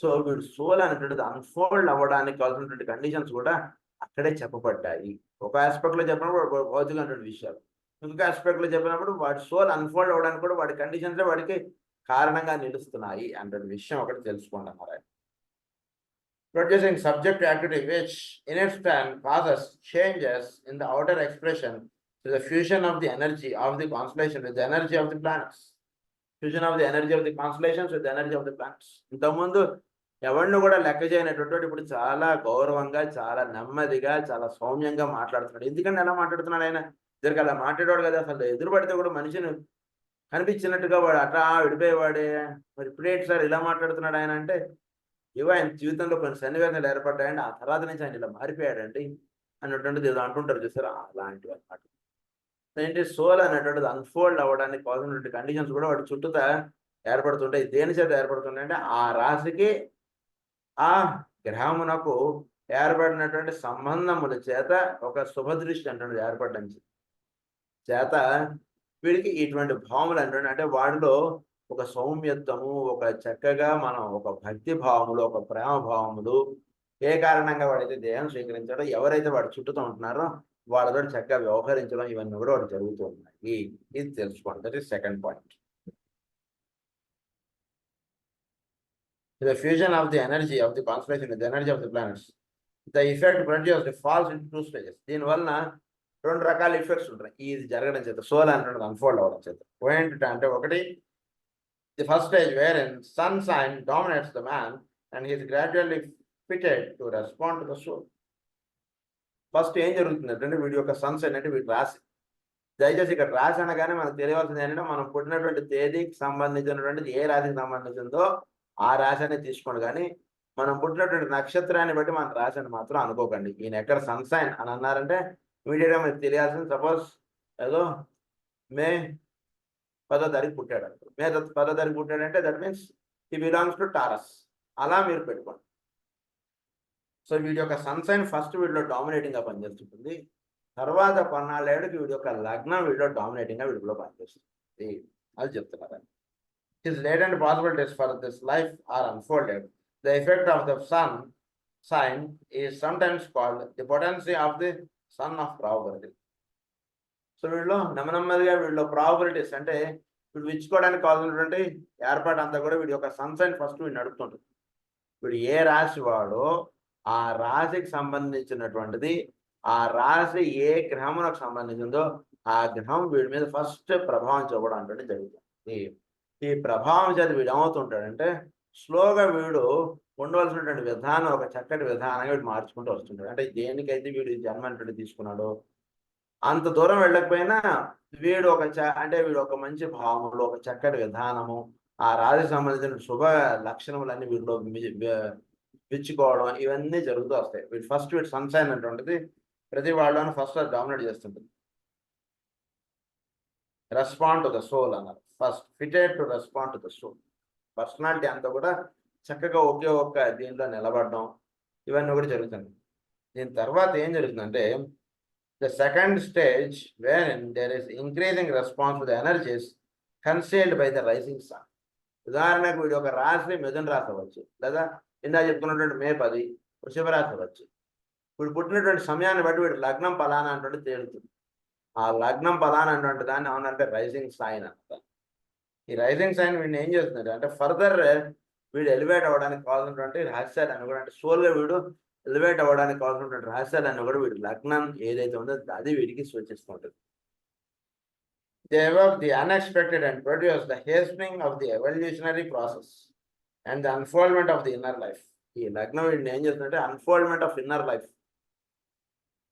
సో వీడు సోల్ అనేటువంటిది అన్ఫోల్డ్ అవ్వడానికి కావాల్సినటువంటి కండిషన్స్ కూడా అక్కడే చెప్పబడ్డాయి. ఒక ఆస్పెక్ట్లో చెప్పినప్పుడు భౌతికమైనటువంటి విషయాలు, ఇంకొక ఆస్పెక్ట్లో చెప్పినప్పుడు వాడి సోల్ అన్ఫోల్డ్ అవ్వడానికి కూడా వాడి కండిషన్స్లో వాడికి కారణంగా నిలుస్తున్నాయి అంటే విషయం ఒకటి తెలుసుకోండి అన్నారు. Producing subject activity which in its turn causes changes in the outer expression to the fusion of the energy of the constellation with the energy of the planets. Fusion of the energy of the constellations with energy of the planets. ఇంతకుముందు ఎవరిని కూడా లెక్క చేయనటువంటి ఇప్పుడు చాలా గౌరవంగా, చాలా నెమ్మదిగా, చాలా సౌమ్యంగా మాట్లాడుతున్నాడు. ఎందుకంటే ఎలా మాట్లాడుతున్నాడు ఆయన? ఇద్దరికి అలా మాట్లాడేవాడు కదా, అసలు ఎదురు పడితే కూడా మనిషిని కనిపించినట్టుగా వాడు అట్లా విడిపోయేవాడే. మరి ఇప్పుడేంటి సార్ ఇలా మాట్లాడుతున్నాడు ఆయన అంటే, ఇవో ఆయన జీవితంలో కొన్ని సన్నివేశాలు ఏర్పడ్డాయండి, ఆ తర్వాత నుంచి ఆయన ఇలా మారిపోయాడండి అన్నటువంటిది ఏదో అంటుంటారు చూసారా, అలాంటివి అన్నమాట. ఏంటి సోల్ అనేటువంటిది అన్ఫోల్డ్ అవ్వడానికి కావాల్సినటువంటి కండిషన్స్ కూడా వాటి చుట్టూతా ఏర్పడుతుంటాయి. దేని చేత ఏర్పడుతుంటాయి అంటే ఆ రాశికి ఆ గ్రహమునకు ఏర్పడినటువంటి సంబంధముల చేత ఒక శుభదృష్టి అంటే ఏర్పడడం చేత వీడికి ఇటువంటి భావములు అంటే వాడిలో ఒక సౌమ్యత్వము, ఒక చక్కగా మనం ఒక భక్తి భావములు, ఒక ప్రేమ భావములు, ఏ కారణంగా వాడైతే దేహం స్వీకరించాడో ఎవరైతే వాడు చుట్టూతో ఉంటున్నారో వాళ్ళతో చక్కగా వ్యవహరించడం ఇవన్నీ కూడా వాడు జరుగుతూ ఉన్నాయి. ఇది తెలుసుకోండి. That is second point. The fusion of the energy of the constellation with the energy of the planets. The effect produced falls into two stages. దీనివలన రెండు రకాల ఎఫెక్ట్స్ ఉంటాయి ఇది జరగడం చేత, సోల్ అంటే అన్ఫోల్డ్ అవ్వడం చేత. ఏంటంటే ఒకటి, the first stage wherein sun sign dominates the man and he is gradually fitted to respond to the soul. First ఏం జరుగుతుందంటే వీడి యొక్క సన్ సైన్ అంటే వీడి రాశి. దయచేసి ఇక్కడ రాశి అనగానే మనకు తెలియవలసింది ఏంటంటే మనం పుట్టినటువంటి తేదీకి సంబంధించినటువంటిది ఏ రాశికి సంబంధించిందో ఆ రాశి అనేది తీసుకోండి, కానీ మనం పుట్టినటువంటి నక్షత్రాన్ని బట్టి మన రాశిని మాత్రం అనుకోకండి. ఈయన ఎక్కడ సన్సైన్ అని అన్నారంటే ఇమీడియట్గా మీకు తెలియాల్సింది, సపోజ్ ఏదో మే 10వ తారీఖు పుట్టాడు, మే 10వ తారీఖు పుట్టాడంటే that means he belongs to Taurus, అలా మీరు పెట్టుకోండి. సో వీడి యొక్క సన్సైన్ ఫస్ట్ వీడిలో డామినేటింగ్గా పనిచేస్తుంటుంది, తర్వాత కొన్నాళ్ళేళ్ళకి వీడి యొక్క లగ్నం వీడిలో డామినేటింగ్గా వీడిలో పనిచేస్తుంది. అది చెప్తున్నారు. His latent possibilities for this life are unfolded. The effect of the sun sign is sometimes called the potency of the son of probability. So వీళ్ళు నెమ్మదిగా వీళ్ళు ప్రాబబిలిటీస్ అంటే వీడు విచ్చుకోవడానికి కావాల్సినటువంటి ఏర్పాటు అంతా కూడా వీడి యొక్క సన్ సైన్ ఫస్ట్ వీడు నడుపుతుంటుంది. వీడు ఏ రాశి వాడో ఆ రాశికి సంబంధించినటువంటిది, ఆ రాశి ఏ గ్రహమునకు సంబంధించిందో ఆ గ్రహం వీడి మీద ఫస్ట్ ప్రభావం చూపడం అంటే జరుగుతుంది. ఈ ప్రభావం చేత వీడు ఏమవుతుంటాడంటే స్లోగా వీడు ఉండవలసినటువంటి విధానం ఒక చక్కటి విధానంగా వీడు మార్చుకుంటూ వస్తుంటాడు. అంటే దేనికైతే వీడు జన్మ అంటే తీసుకున్నాడో అంత దూరం వెళ్ళకపోయినా వీడు వీడు ఒక మంచి భావములు, ఒక చక్కటి విధానము, ఆ రాశికి సంబంధించిన శుభ లక్షణములన్నీ వీటిలో విచ్చుకోవడం ఇవన్నీ జరుగుతూ వస్తాయి. వీడు సన్సైన్ అటువంటిది ప్రతి వాళ్ళని ఫస్ట్ డామినేట్ చేస్తుంటుంది. రెస్పాండ్ టు ద సోల్ అన్నారు. First fitted to respond to the soul. Personality అంతా కూడా చక్కగా ఒకే ఒక్క దీంట్లో నిలబడడం ఇవన్నీ కూడా జరుగుతుంది. దీని తర్వాత ఏం జరుగుతుందంటే the second stage where there is increasing response to the energies concealed by the rising sun. ఉదాహరణకు వీడి ఒక రాశి మిథున రాశి అవ్వచ్చు, లేదా ఇందా చెప్పుకున్నటువంటి మే 10 వృషభ రాశి అవ్వచ్చు. వీడు పుట్టినటువంటి సమయాన్ని బట్టి వీడి లగ్నం ఫలానా అంటే తేలుతుంది. ఆ లగ్నం ఫలానా అన్నటువంటి దాన్ని ఏమన్నంటే రైజింగ్ సైన్ అంటారు. ఈ రైజింగ్ సైన్ వీడిని ఏం చేస్తుంది అంటే ఫర్దర్ వీడు ఎలివేట్ అవ్వడానికి కావాల్సినటువంటి రహస్యాలన్నీ కూడా, అంటే సోల్గా వీడు ఎలివేట్ అవ్వడానికి కావాల్సినటువంటి రహస్యాలన్నీ కూడా వీడి లగ్నం ఏదైతే ఉందో అది వీడికి సూచిస్తూ ఉంటుంది. They evoke the unexpected and produce the hastening of the evolutionary process and the unfoldment of the inner life. ఈ లగ్నం వీడిని ఏం చేస్తుందంటే అన్ఫోల్డ్మెంట్ ఆఫ్ ఇన్నర్ లైఫ్,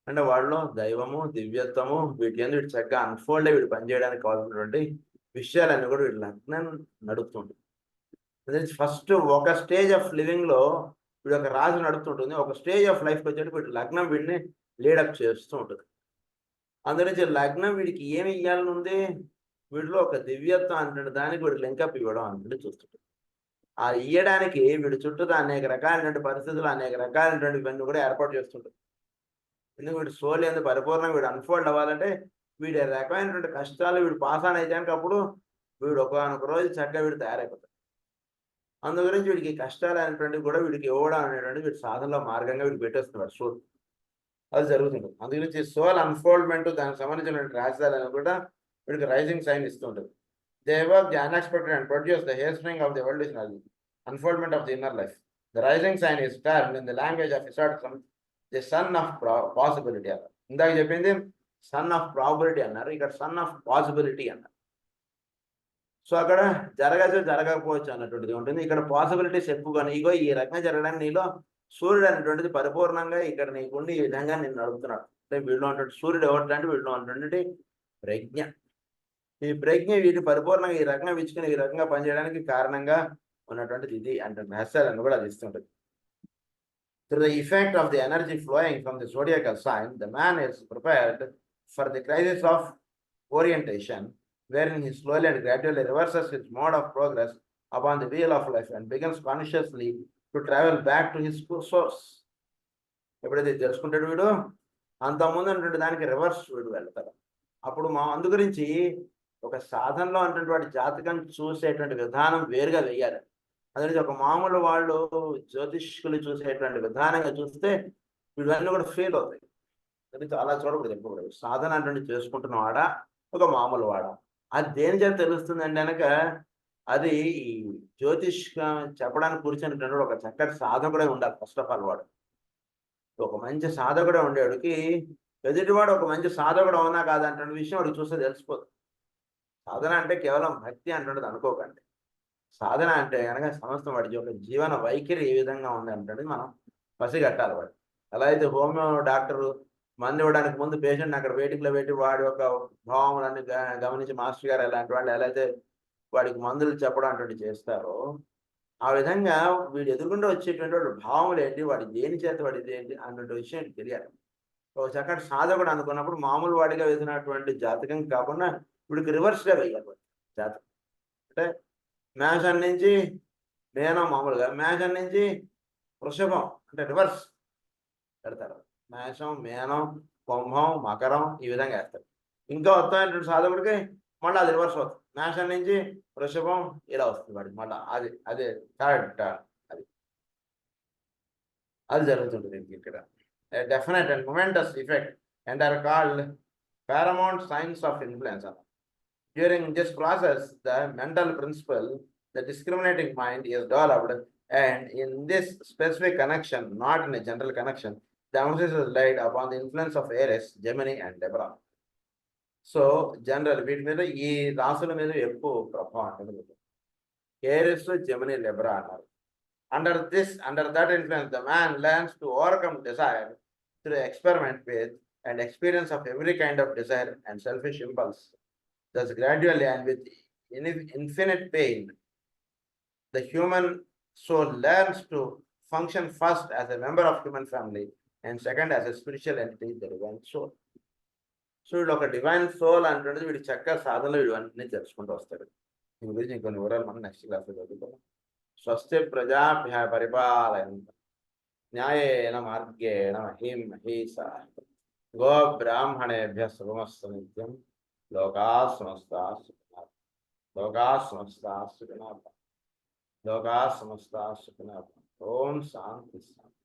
అంటే వాళ్ళలో దైవము, దివ్యత్వము వీటి ఎందుకు వీడు చక్కగా అన్ఫోల్డ్ వీడు పనిచేయడానికి కావాల్సినటువంటి విషయాలన్నీ కూడా వీడి లగ్నం నడుపుతుంటుంది. ఫస్ట్ ఒక స్టేజ్ ఆఫ్ లివింగ్లో వీడు ఒక రాజు నడుపుతుంటుంది, ఒక స్టేజ్ ఆఫ్ లైఫ్కి వచ్చేటి వీడి లగ్నం వీడిని లీడప్ చేస్తూ ఉంటుంది. అందులోంచి లగ్నం వీడికి ఏమి ఇవ్వాలని ఉంది, వీడిలో ఒక దివ్యత్వం అంటే దానికి వీడు లింకప్ ఇవ్వడం అంటే చూస్తుంటుంది. ఆ ఇయ్యడానికి వీడి చుట్టూ అనేక రకాలైనటువంటి పరిస్థితులు, అనేక రకాలైనటువంటి ఇవన్నీ కూడా ఏర్పాటు చేస్తుంటుంది. ఎందుకు వీడు సోల్ ఎందుకు పరిపూర్ణంగా వీడు అన్ఫోల్డ్ అవ్వాలంటే వీడి రకమైనటువంటి కష్టాలు వీడు పాస్ ఆన్ అయితే అప్పుడు వీడు ఒకనొక రోజు చక్కగా వీడు తయారైపోతాడు. అందు గురించి వీడికి కష్టాలు అనేటువంటివి కూడా వీడికి ఇవ్వడం అనేటువంటి వీడి సాధనలో మార్గంగా వీడు పెట్టేస్తున్నాడు సోల్. అది జరుగుతుంది. అందు గురించి సోల్ అన్ఫోల్డ్మెంట్ దానికి సంబంధించినటువంటి రాజధాని కూడా వీడికి రైజింగ్ సైన్ ఇస్తుంటుంది. They evoke the unexpected and produce the hastening of the evolutionary unfoldment of the inner life. The rising sign is termed in the language of esotericism the son of possibility అన్నారు. ఇందాక చెప్పింది సన్ ఆఫ్ ప్రాబిలిటీ అన్నారు, ఇక్కడ సన్ ఆఫ్ పాసిబిలిటీ అన్నారు. సో అక్కడ జరగచ్చు జరగకపోవచ్చు అన్నటువంటిది ఉంటుంది. ఇక్కడ పాసిబిలిటీస్ ఎక్కువగా ఇగో ఈ రకంగా జరగడానికి నీలో సూర్యుడు అనేటువంటిది పరిపూర్ణంగా ఇక్కడ నీకుండి ఈ విధంగా నేను నడుపుతున్నాడు. అంటే వీళ్ళు ఉన్నటువంటి సూర్యుడు ఎవరంటే వీళ్ళు ఉన్నటువంటి ప్రజ్ఞ. ఈ ప్రజ్ఞ వీటి పరిపూర్ణంగా ఈ రకంగా విచ్చుకుని ఈ రకంగా పనిచేయడానికి కారణంగా ఉన్నటువంటిది ఇది అంటే రహస్యాలను కూడా అది ఇస్తుంటది. Through the effect of the energy flowing from the zodiacal sign, the man is prepared for the crisis of orientation, wherein he slowly and gradually reverses his mode of progress upon the wheel of life and begins consciously to travel back to his source. ఎప్పుడైతే తెలుసుకుంటాడు వీడు అంతకుముందు అన్నటువంటి దానికి రివర్స్ వీడు వెళ్తాడు. అప్పుడు అందు గురించి ఒక సాధనలో అన్నటువంటి జాతకం చూసేటువంటి విధానం వేరుగా వేయాలి. అందుకే ఒక మామూలు వాళ్ళు జ్యోతిష్కులు చూసేటువంటి విధానంగా చూస్తే వీళ్ళన్నీ కూడా ఫెయిల్ అవుతాయి. అది చాలా చోట చెప్పకూడదు. సాధన అంటే చేసుకుంటున్నవాడా ఒక మామూలు వాడా అది దేని చేత తెలుస్తుందంటే కనుక అది జ్యోతిష్ చెప్పడానికి కూర్చున్నటువంటి ఒక చక్కటి సాధకుడే ఉండాలి. ఫస్ట్ ఆఫ్ ఆల్ వాడు ఒక మంచి సాధకుడే ఉండేవాడికి ఎదుటివాడు ఒక మంచి సాధకుడు అవునా కాదంటే విషయం వాడికి చూస్తే తెలిసిపోతుంది. సాధన అంటే కేవలం భక్తి అంటున్నది అనుకోకండి. సాధన అంటే కనుక సమస్తం వాడి యొక్క జీవన వైఖరి ఏ విధంగా ఉంది అంటే మనం పసిగట్టాలి. వాడు ఎలా అయితే హోమియో డాక్టరు మందు ఇవ్వడానికి ముందు పేషెంట్ అక్కడ వేటికలో పెట్టి వాడి యొక్క భావములన్నీ గమనించి మాస్టర్ గారు అలాంటి వాళ్ళు ఎలా అయితే వాడికి మందులు చెప్పడం అటువంటి చేస్తారో ఆ విధంగా వీడు ఎదుర్కొంటూ వచ్చేటువంటి వాడు భావములు ఏంటి, వాడి దేని చేత వాడిది ఏంటి అన్నటువంటి విషయం తెలియాలి. ఒక చక్కటి సాధకుడు అనుకున్నప్పుడు మామూలు వాడిగా వేసినటువంటి జాతకం కాకుండా వీడికి రివర్స్గా వేయాలి జాతకం. అంటే మేషం నుంచి మేనం మామూలుగా, మేషం నుంచి వృషభం అంటే రివర్స్ పెడతారు. మేషం, మేనం, కుంభం, మకరం ఈ విధంగా వేస్తారు. ఇంకా వస్తాయటువంటి సాధకుడికి మళ్ళీ అది రివర్స్ అవుతుంది. మేషం నుంచి వృషభం ఇలా వస్తుంది వాడికి మళ్ళీ అదే కరెక్ట్ అది జరుగుతుంటుంది ఇక్కడ. Definite and momentous effect and are called paramount signs of influence. During this process, the mental principle, the discriminating mind is developed, and in this specific connection, not in a general connection, the emphasis is laid upon the influence of Aries, Gemini, and Libra. So, general, వీటి మీద ఈ రాసుల మీద ఎక్కువ ప్రభావం ఉంటుంది. Aries, Gemini, Libra అన్నారు. Under that influence, the man learns to overcome desire through experiment with and experience of every kind of desire and selfish impulse. Thus, gradually and with infinite pain, the human soul learns to function first as a member of human family and second as a spiritual entity, the divine soul. So, వీడు డివైన్ సోల్ అంటున్నది వీడి చక్కగా సాధనలో వీడు అన్ని తెలుసుకుంటూ వస్తాడు. దీని గురించి ఇంకొన్ని వివరాలు మనం నెక్స్ట్ క్లాస్లో చదువుతాం. స్వస్తి ప్రజాభ్య పరిపాలయంత న్యాయేన మార్గేణ మహీం మహీసా గో బ్రాహ్మణేభ్య శుభమస్తు నిత్యం. లోకా సమస్తా సుఖినః లోకా సమస్తా సుఖినః లోకా సమస్తా సుఖినః. ఓం శాంతి శాంతి.